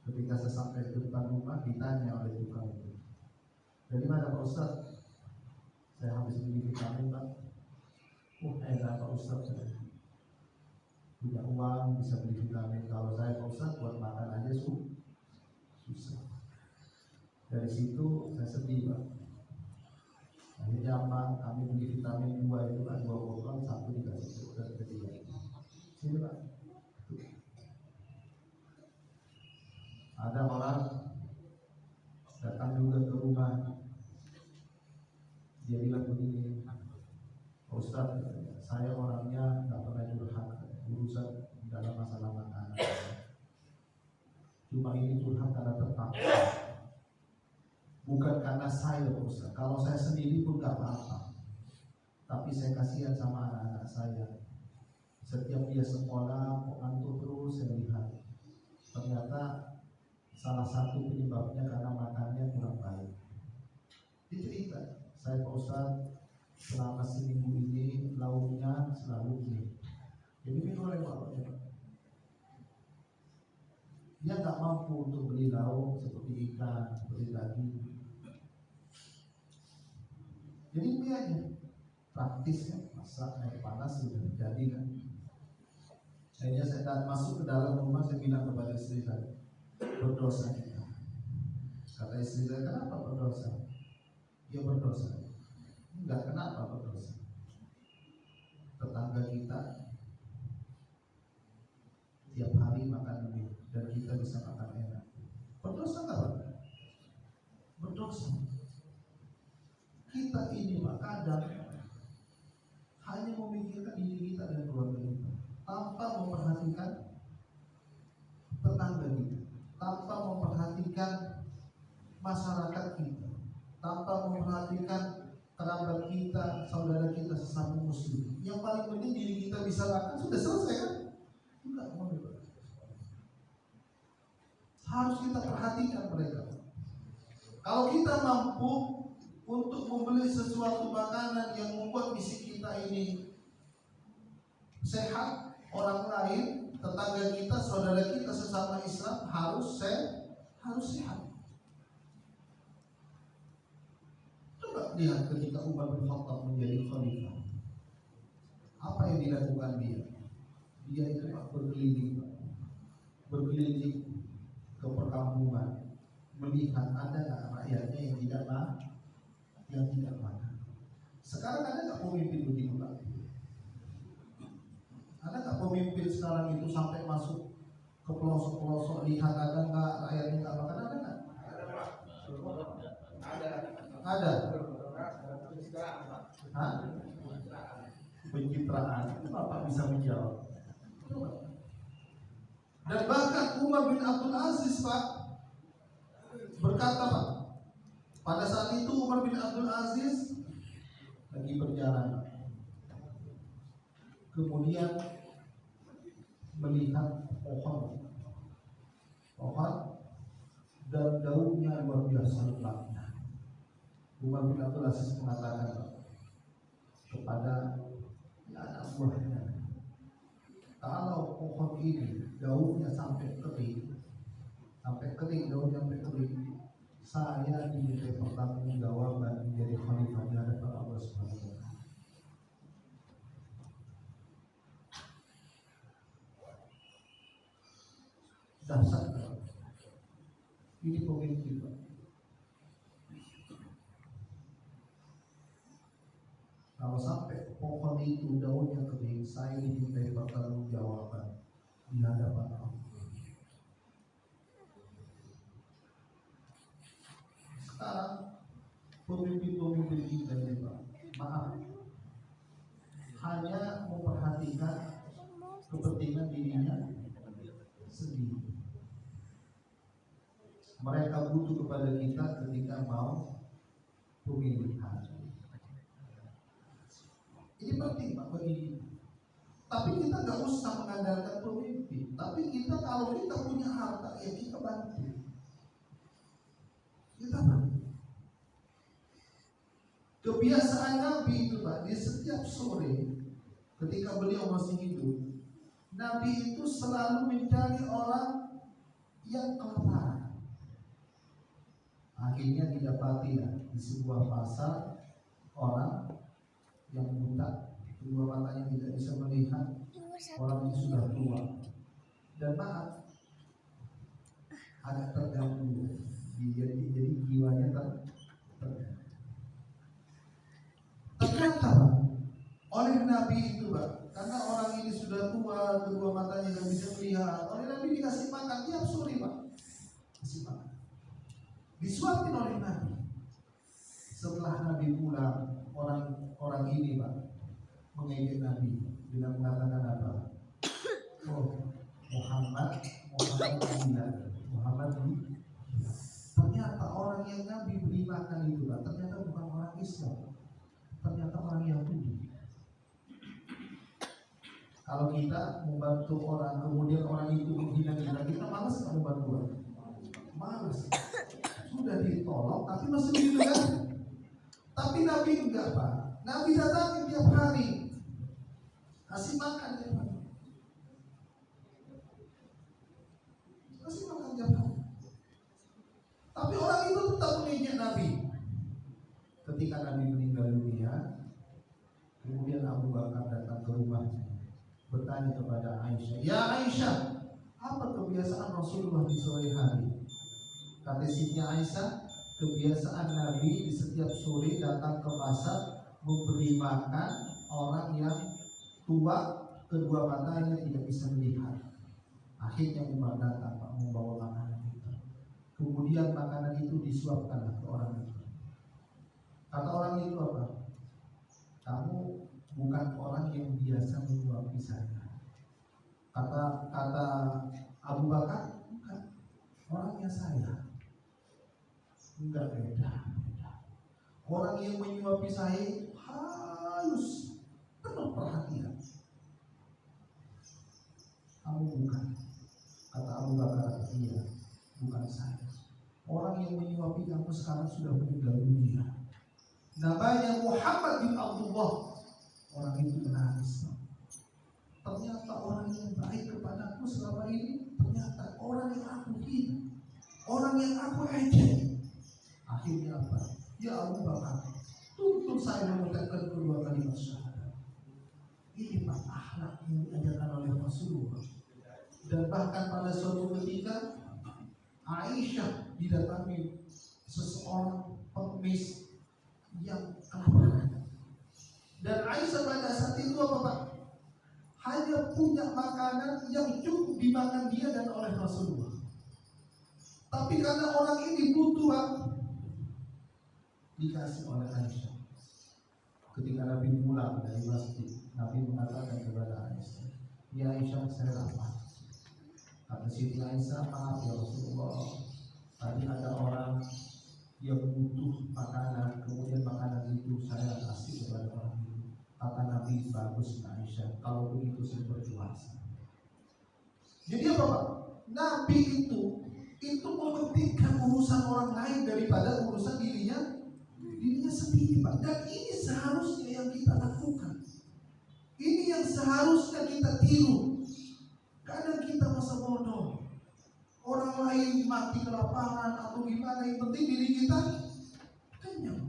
Ketika saya sampai ke depan rumah, ditanya oleh tukang itu, dari mana Pak Ustaz? Saya habis beli vitamin Pak. Enak Pak Ustaz, saya punya uang bisa beli vitamin. Kalau saya Pak Ustaz buat makan aja susah. Dari situ saya sedih Pak. Akhirnya apa? Kami beli vitamin 2 itu kan 2 botol, 1 dikasih ke dia. Sini Pak. Ada orang datang juga ke rumah, dia bilang begini, Pak Ustaz, saya orangnya nggak pernah curhat urusan dalam masalah makanan. Cuma ini curhat karena terpaksa, bukan karena saya Pak Ustaz. Kalau saya sendiri pun nggak apa-apa, tapi saya kasihan sama anak-anak saya. Setiap dia sekolah kok ngantuk terus, saya lihat ternyata salah satu penyebabnya karena makannya kurang baik. Dia cerita, saya Pak Ustaz selama seminggu ini lauknya selalu ini. Jadi minum oleh bapaknya. Dia nggak mampu untuk beli lauk seperti ikan, seperti daging. Jadi ini aja praktisnya, masak air panas sudah jadi kan. Akhirnya saya masuk ke dalam rumah, saya bilang kepada istri saya, berdosa kita. Kata istri saya, kenapa berdosa? Dia berdosa. Enggak, kenapa berdosa? Tetangga kita tiap hari makan ini dan kita bisa makan enak. Berdosa nggak Pak? Berdosa. Kita ini Pak kadang hanya memikirkan diri kita dan keluarga kita, tanpa memperhatikan tetangga kita, tanpa memperhatikan masyarakat kita, tanpa memperhatikan kerabat kita, saudara kita sesama muslim. Yang paling penting diri kita bisa makan, sudah selesai kan? Enggak mau. Harus kita perhatikan mereka. Kalau kita mampu untuk membeli sesuatu makanan yang membuat fisik kita ini sehat, orang lain, tetangga kita, saudara kita sesama Islam harus sehat. Coba lihat ketika Umar bin Khattab menjadi khalifah, apa yang dilakukan dia? Dia itu berkeliling ke perkampungan, melihat ada nggak rakyatnya yang tidak makan. Sekarang ada nggak pemimpin begitu Pak? Ada nggak pemimpin sekarang itu sampai masuk ke pelosok-pelosok, lihat ada nggak rakyatnya nggak makan? Ada nggak? Ada. Hah? Pencitraan. Bapak bisa menjawab. Dan bahkan Umar bin Abdul Aziz, Pak, berkata, Pak, pada saat itu Umar bin Abdul Aziz lagi berjalan, kemudian melihat pohon dan daunnya luar biasa lebatnya. Umar bin Abdul Aziz mengatakan kepada anak buahnya, kalau pohon ini daunnya sampai kering daunnya sampai kering, saya diminta pertanggungjawaban menjadi khalifah di hadapan Allah Subhanahu wa Ta'ala. Dahsyat, ini pemimpin, Pak. Kalau sampai pohon itu daunnya kering, saya dimintai pertanggungjawaban di hadapan Allah. Sekarang pemimpin-pemimpin kita ini, Pak, maaf, hanya memperhatikan kepentingan dirinya sendiri. Mereka butuh kepada kita ketika mau pemilihan. Ini penting, Pak, bagi kita. Tapi kita nggak usah mengandalkan pemimpin. Tapi kita kalau kita punya harta, ya kita bantu. Kita bantu. Kebiasaan Nabi itu, Pak, di setiap sore ketika beliau masih hidup, Nabi itu selalu mencari orang yang kelaparan. Akhirnya didapati ya, di sebuah pasar orang yang buta, kedua matanya tidak bisa melihat, orang yang sudah tua, dan maaf, agak terganggu, jadi jiwanya terganggu. Ternyata oleh Nabi itu, Pak, karena orang ini sudah tua, kedua matanya tidak bisa melihat, oleh Nabi dikasih makan tiap sore, Pak, kasih makan, disuapin oleh Nabi. Setelah Nabi pulang, orang ini, Pak, mengejek Nabi dengan mengatakan apa? Oh, Muhammad ini. Ternyata orang yang Nabi beri makan itu, Pak, ternyata bukan orang Islam, ternyata orang Yahudi. Kalau kita membantu orang, kemudian orang itu menghina kita malas nggak membantu orang? Malas. Sudah ditolong, tapi masih begitu kan? Tapi Nabi enggak, Pak. Nabi datang tiap hari, kasih makan tiap hari, kasih makan tiap hari. Tapi orang itu tetap mengejek Nabi. Ketika Nabi meninggal dunia, kemudian Abu Bakar datang ke rumahnya, bertanya kepada Aisyah, "Ya Aisyah, apa kebiasaan Rasulullah di sore hari?" Kata Siti Aisyah, kebiasaan Nabi di setiap sore datang ke pasar memberi makan orang yang tua, kedua matanya tidak bisa melihat. Akhirnya Umar datang, Pak, membawa makanan itu. Kemudian makanan itu disuapkan ke orang itu. Kata orang itu apa? Kamu bukan orang yang biasa menyuapi saya. Kata Abu Bakar, bukan, orangnya saya. Enggak, beda. Orang yang menyuapi saya halus, penuh perhatian. Kamu bukan. Kata Abu Bakar, iya, bukan saya. Orang yang menyuapi kamu sekarang sudah meninggal dunia. Namanya Muhammad bin Abdullah. Orang itu menangis. Ternyata orang yang baik kepadaku selama ini, ternyata orang yang aku hina, orang yang aku ejek. Akhirnya apa? Ya Abu Bakar, tuntut saya mengucapkan kedua kalimat syahadat. Ini Pak, akhlak yang diajarkan oleh Rasulullah. Dan bahkan pada suatu ketika Aisyah didatangi seseorang pengemis yang kelaparan. Dan Aisyah pada saat itu apa, Pak? Hanya punya makanan yang cukup dimakan dia dan oleh Rasulullah. Tapi karena orang ini butuh, Pak, dikasih oleh Aisyah. Ketika Nabi pulang dari masjid, Nabi mengatakan kepada Aisyah, "Ya Aisyah, saya lapar." Kata Siti Aisyah, "Maaf ya Rasulullah, tadi ada orang yang butuh makanan, kemudian makanan itu saya kasih kepada orang itu." Kata Nabi, "Bagus Aisyah, kalau begitu saya berpuasa." Jadi apa Pak? Nabi itu mementingkan urusan orang lain daripada urusan dirinya sendiri Pak. Dan ini seharusnya yang kita lakukan. Ini yang seharusnya kita tiru. Kadang kita masa bodoh. Orang lain mati kelaparan atau gimana, yang penting diri kita kenyang.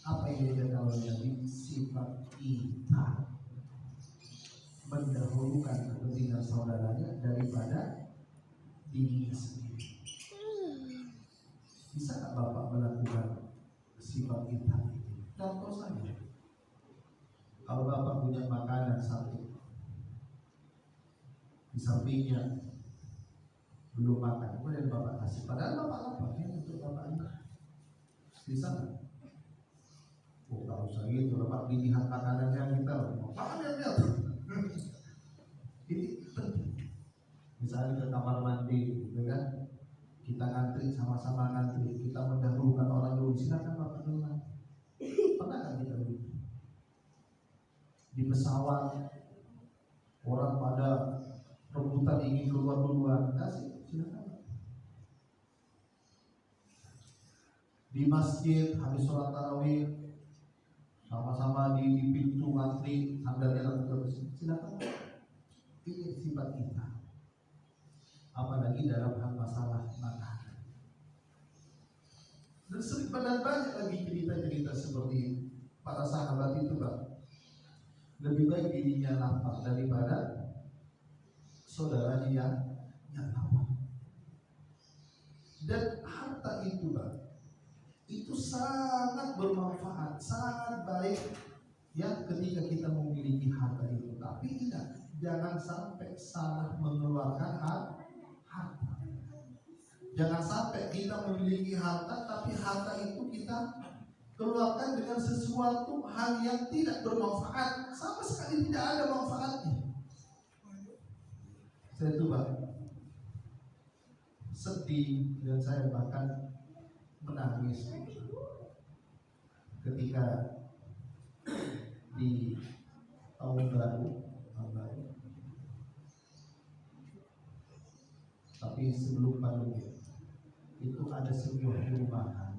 Apa yang dia kalau jadi sifat kita mendahulukan kepentingan saudaranya daripada dirinya sendiri. Bisa nggak Bapak melakukan sifat kita ini? Contoh saja, kalau Bapak punya makanan satu, di sampingnya belum makan, kemudian Bapak kasih, padahal Bapak lapar ya untuk Bapak ini, bisa nggak? Oh, kalau usah gitu, Bapak dilihat makanannya kita, makannya lihat. Ini penting. Misalnya ke kamar mandi, gitu kan? Kita ngantri, sama-sama ngantri, kita mendahulukan orang dulu. Silakan Bapak duluan. Pernah nggak kita begitu? Di pesawat, orang pada rebutan ingin keluar duluan, kasih, silakan. Di masjid habis sholat tarawih, sama-sama di pintu ngantri, sandalnya terus, silakan. Ini sifat kita. Apalagi dalam hal masalah makanan. Dan banyak lagi cerita-cerita seperti ini. Para sahabat itu Pak, lebih baik dirinya lapar daripada saudaranya yang lapar. Dan harta itu Pak, itu sangat bermanfaat, sangat baik ya ketika kita memiliki harta itu. Tapi ingat, jangan sampai salah mengeluarkan harta. Jangan sampai kita memiliki harta, tapi harta itu kita keluarkan dengan sesuatu hal yang tidak bermanfaat, sama sekali tidak ada manfaatnya. Saya tuh Pak sedih, dan saya bahkan menangis ketika di tahun baru, tapi sebelum pandemi itu ada sebuah perumahan.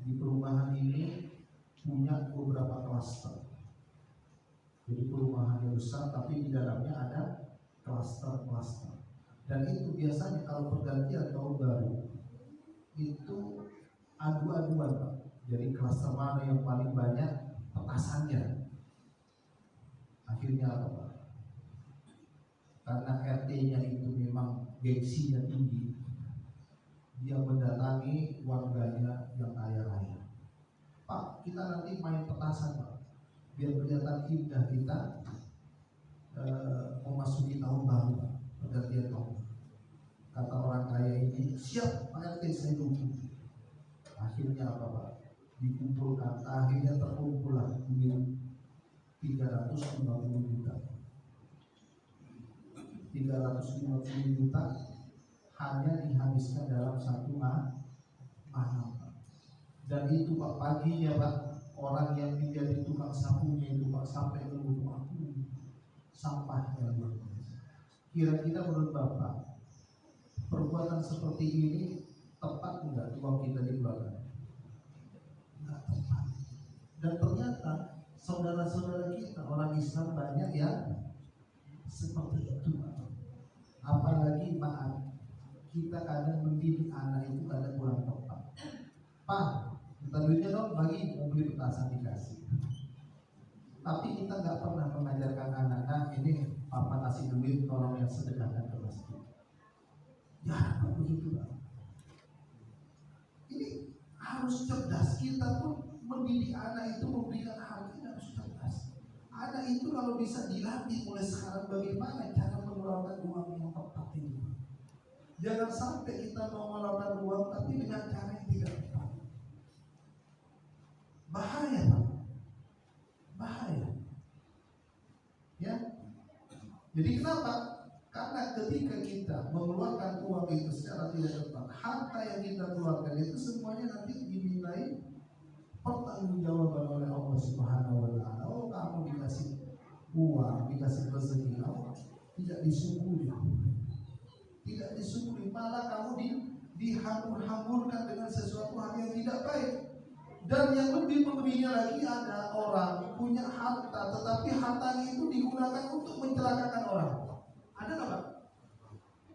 Di perumahan ini punya beberapa klaster. Jadi perumahan yang besar, tapi di dalamnya ada klaster-klaster. Dan itu biasanya kalau pergantian tahun baru itu adu-aduan Pak. Jadi klaster mana yang paling banyak petasannya. Akhirnya apa Pak? Karena RT-nya itu memang gengsinya tinggi, dia mendatangi warganya yang kaya-raya. Pak, kita nanti main petasan Pak, biar kelihatan indah kita memasuki tahun baru Pak, pergantian tahun. Kata orang kaya ini, siap Pak RT, saya dukung. Akhirnya apa Pak? Dikumpulkan, akhirnya terkumpulah duit 350 juta. 350 juta hanya dihabiskan dalam satu malam. Dan itu Pak, paginya Pak, orang yang menjadi tukang sapunya itu Pak sampai ke lubuk aku sampahnya luar biasa. Kira-kira menurut Bapak, perbuatan seperti ini tepat enggak uang kita dikeluarkan? Enggak tepat. Dan ternyata saudara-saudara kita orang Islam banyak yang seperti itu Pak. Apalagi maaf, kita kadang mendidik anak itu kadang kurang tepat. Pak, minta duitnya dong, bagi mau beli petasan dikasih. Tapi kita nggak pernah mengajarkan anak-anak ini, Papa kasih duit, tolong yang sedekahkan ke masjid. Ya, apa begitu Pak? Ini harus cerdas. Kita pun mendidik anak itu memberikan hal ini harus cerdas. Anak itu kalau bisa dilatih mulai sekarang bagaimana cara mengeluarkan uang yang tepat ini. Jangan sampai kita mengeluarkan uang tapi dengan cara yang tidak tepat. Jadi kenapa? Karena ketika kita mengeluarkan uang itu secara tidak tepat, harta yang kita keluarkan itu semuanya nanti dimintai pertanggungjawaban oleh Allah Subhanahu wa taala. Oh, kamu dikasih uang, dikasih rezeki, kamu tidak disyukuri. Tidak disyukuri, malah kamu dihambur-hamburkan dengan sesuatu hal yang tidak baik. Dan yang lebih mengerinya lagi, ada orang punya harta, tetapi hartanya itu digunakan untuk mencelakakan orang. Ada nggak Pak?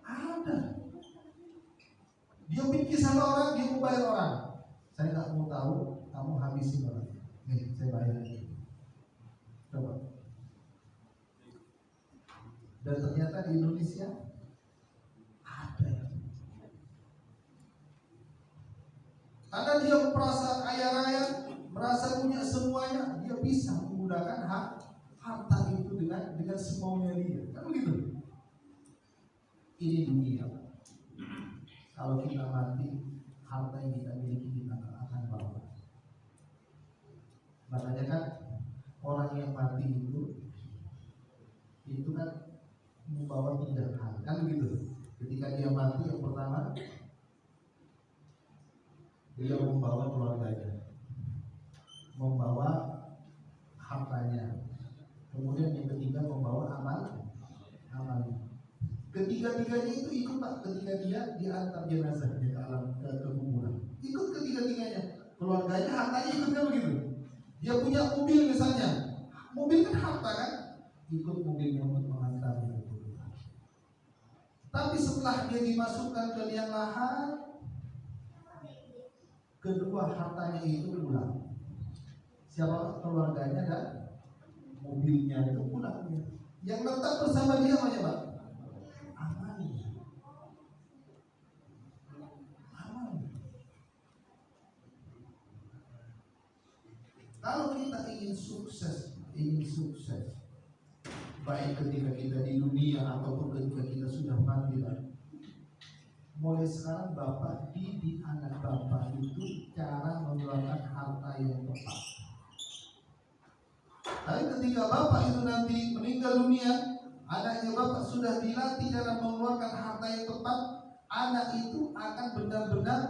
Ada. Dia benci sama orang, dia mau bayar orang. Saya nggak mau tahu, kamu habisin orang. Nih, saya bayar. Coba. Dan ternyata di Indonesia ada. Karena dia merasa kaya raya, merasa punya semuanya, dia bisa menggunakan harta itu dengan semaunya dia. Kan begitu? Ini dunia. Kalau kita mati, harta yang kita miliki kita akan bawa. Makanya kan orang yang mati itu kan membawa 3 hal, kan begitu? Ketika dia mati, yang pertama dia membawa keluarganya, membawa hartanya, kemudian yang ketiga membawa amalnya. Ketiga-tiganya itu ikut Pak, ketika dia diantar jenazahnya ke alam ke kuburan. Ikut ketiga-tiganya, keluarganya, hartanya ikut, kan begitu? Dia punya mobil misalnya, mobil kan harta kan, ikut mobilnya untuk mengantarnya ke kuburan. Tapi setelah dia dimasukkan ke liang lahat, kedua hartanya itu pulang. Siapa? Keluarganya dan mobilnya itu pulang. Yang tetap bersama dia apa ya Pak? Kalau kita ingin sukses, baik ketika kita di dunia ataupun ketika kita sudah mati, mulai sekarang Bapak didik anak Bapak itu cara mengeluarkan harta yang tepat. Tapi ketika Bapak itu nanti meninggal dunia, anaknya Bapak sudah dilatih cara mengeluarkan harta yang tepat, anak itu akan benar-benar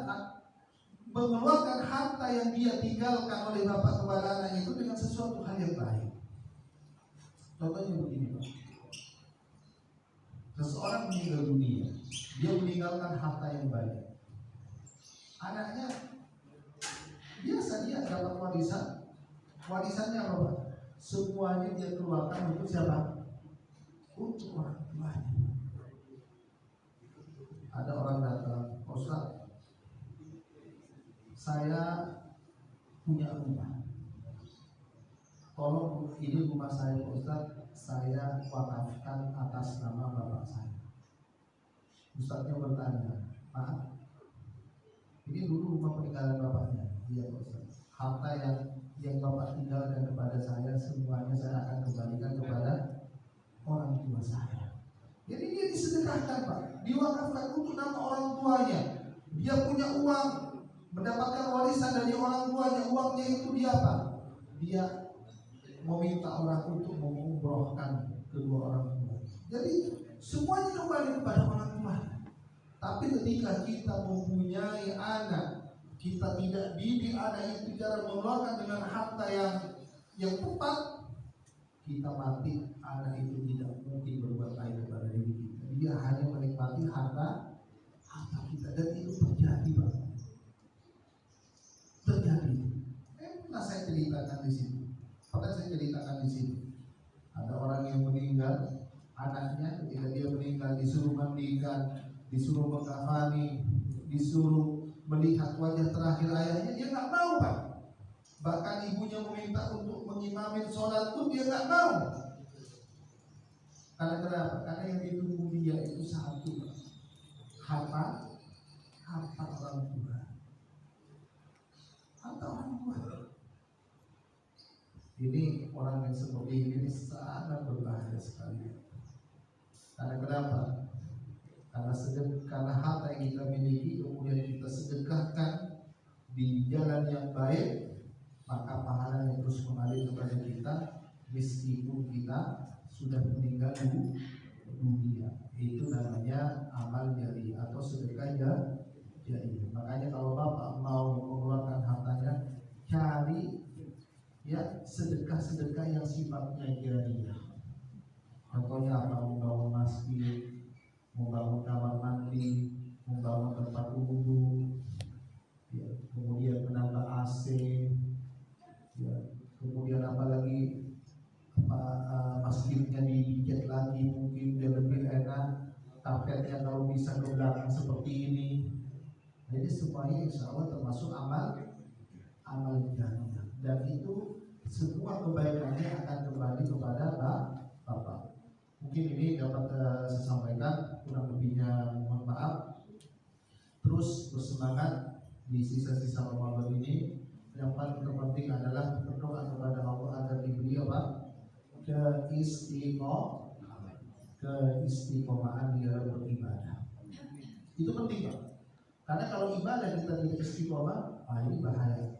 mengeluarkan harta yang dia tinggalkan oleh Bapak kepada anak itu dengan sesuatu hal yang baik. Contohnya begini Pak, seseorang meninggal dunia, dia meninggalkan harta yang baik. Anaknya biasa dia dapat warisan, warisannya apa Pak? Semuanya dia keluarkan untuk siapa? Untuk orang tuanya. Ada orang datang, Ustaz, saya punya rumah, tolong ini rumah saya Ustaz, saya wakafkan atas nama bapak saya. Ustaznya bertanya, Pak, ini dulu rumah peninggalan bapaknya. Iya Ustaz, harta yang bapak tinggalkan kepada saya semuanya saya akan kembalikan kepada orang tua saya. Jadi dia disedekahkan Pak, diwakafkan untuk nama orang tuanya. Dia punya uang, mendapatkan warisan dari orang tuanya, uangnya itu dia apa? Dia meminta orang untuk mengumrohkan kedua orang tua. Jadi semuanya kembali kepada orang tua. Tapi ketika kita mempunyai anak, kita tidak didik anak itu cara mengeluarkan dengan harta yang tepat, kita mati, anak itu tidak mungkin berbuat baik kepada diri kita. Dia hanya menikmati harta kita, dan itu terjadi Pak. Terjadi. Pernah saya ceritakan di sini. Ada orang yang meninggal, anaknya ketika dia meninggal disuruh mandikan, disuruh mengkafani, disuruh melihat wajah terakhir ayahnya, dia nggak mau Pak. Bahkan ibunya meminta untuk mengimamin sholat pun dia nggak mau. Karena kenapa? Karena yang ditunggu dia itu satu, harta orang tua. Harta orang tua. Ini orang yang seperti ini sangat berbahaya sekali. Karena kenapa? Karena harta yang kita miliki kemudian kita sedekahkan di jalan yang baik, maka pahala yang terus mengalir kepada kita meskipun kita sudah meninggal dunia. Itu namanya amal jari atau sedekah jari. Makanya kalau Bapak mau mengeluarkan hartanya, cari ya sedekah-sedekah yang sifatnya jariyah. Contohnya apa? Membangun masjid, membangun kamar mandi, membangun tempat wudhu, ya, kemudian menambah AC, ya, kemudian apalagi masjidnya dicat lagi mungkin biar lebih enak, tapetnya kalau bisa ke belakang seperti ini. Jadi semuanya insya Allah termasuk amal jariyah, dan itu semua kebaikannya akan kembali kepada Bapak. Mungkin ini dapat saya sampaikan, kurang lebihnya mohon maaf. Terus bersemangat di sisa-sisa Ramadan ini. Yang paling terpenting adalah berdoa kepada Allah agar diberi apa? Keistiqomahan di dalam beribadah. Itu penting, Pak. Karena kalau ibadah kita tidak istiqomah, ini bahaya.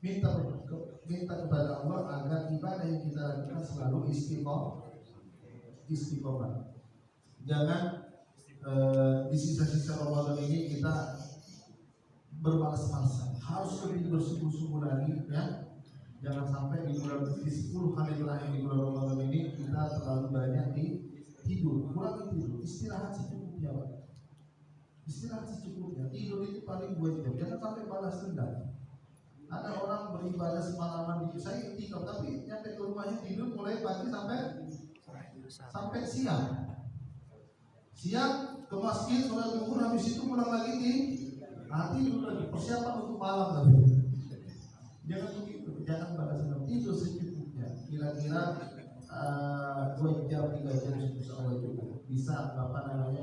Minta kepada Allah agar ibadah yang kita lakukan selalu istiqomah. Jangan di sisa-sisa Ramadan ini kita bermalas-malasan. Harus lebih bersungguh-sungguh lagi, ya. Jangan sampai di 10 hari terakhir di bulan Ramadan ini kita terlalu banyak di tidur, kurang tidur, istirahat secukupnya, Pak. Istirahat secukupnya. Tidur itu paling 2 jam. Jangan sampai balas dendam. Ada orang beribadah semalaman di saya tinggal, tapi nyampe ke rumahnya tidur mulai pagi sampai siang. Siang ke masjid, sholat zuhur, habis itu pulang lagi tidur lagi, persiapan untuk malam lagi. Jangan begitu, jangan balas dendam, tidur secukupnya. Kira-kira 2 jam 3 jam insya Allah cukup. Bisa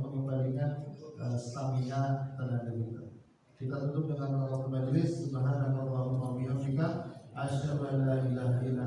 mengembalikan stamina tenaga kita. Kita tutup dengan doa majelis. Subhanallah wa bihamdika, asyhadu an la ilaha illa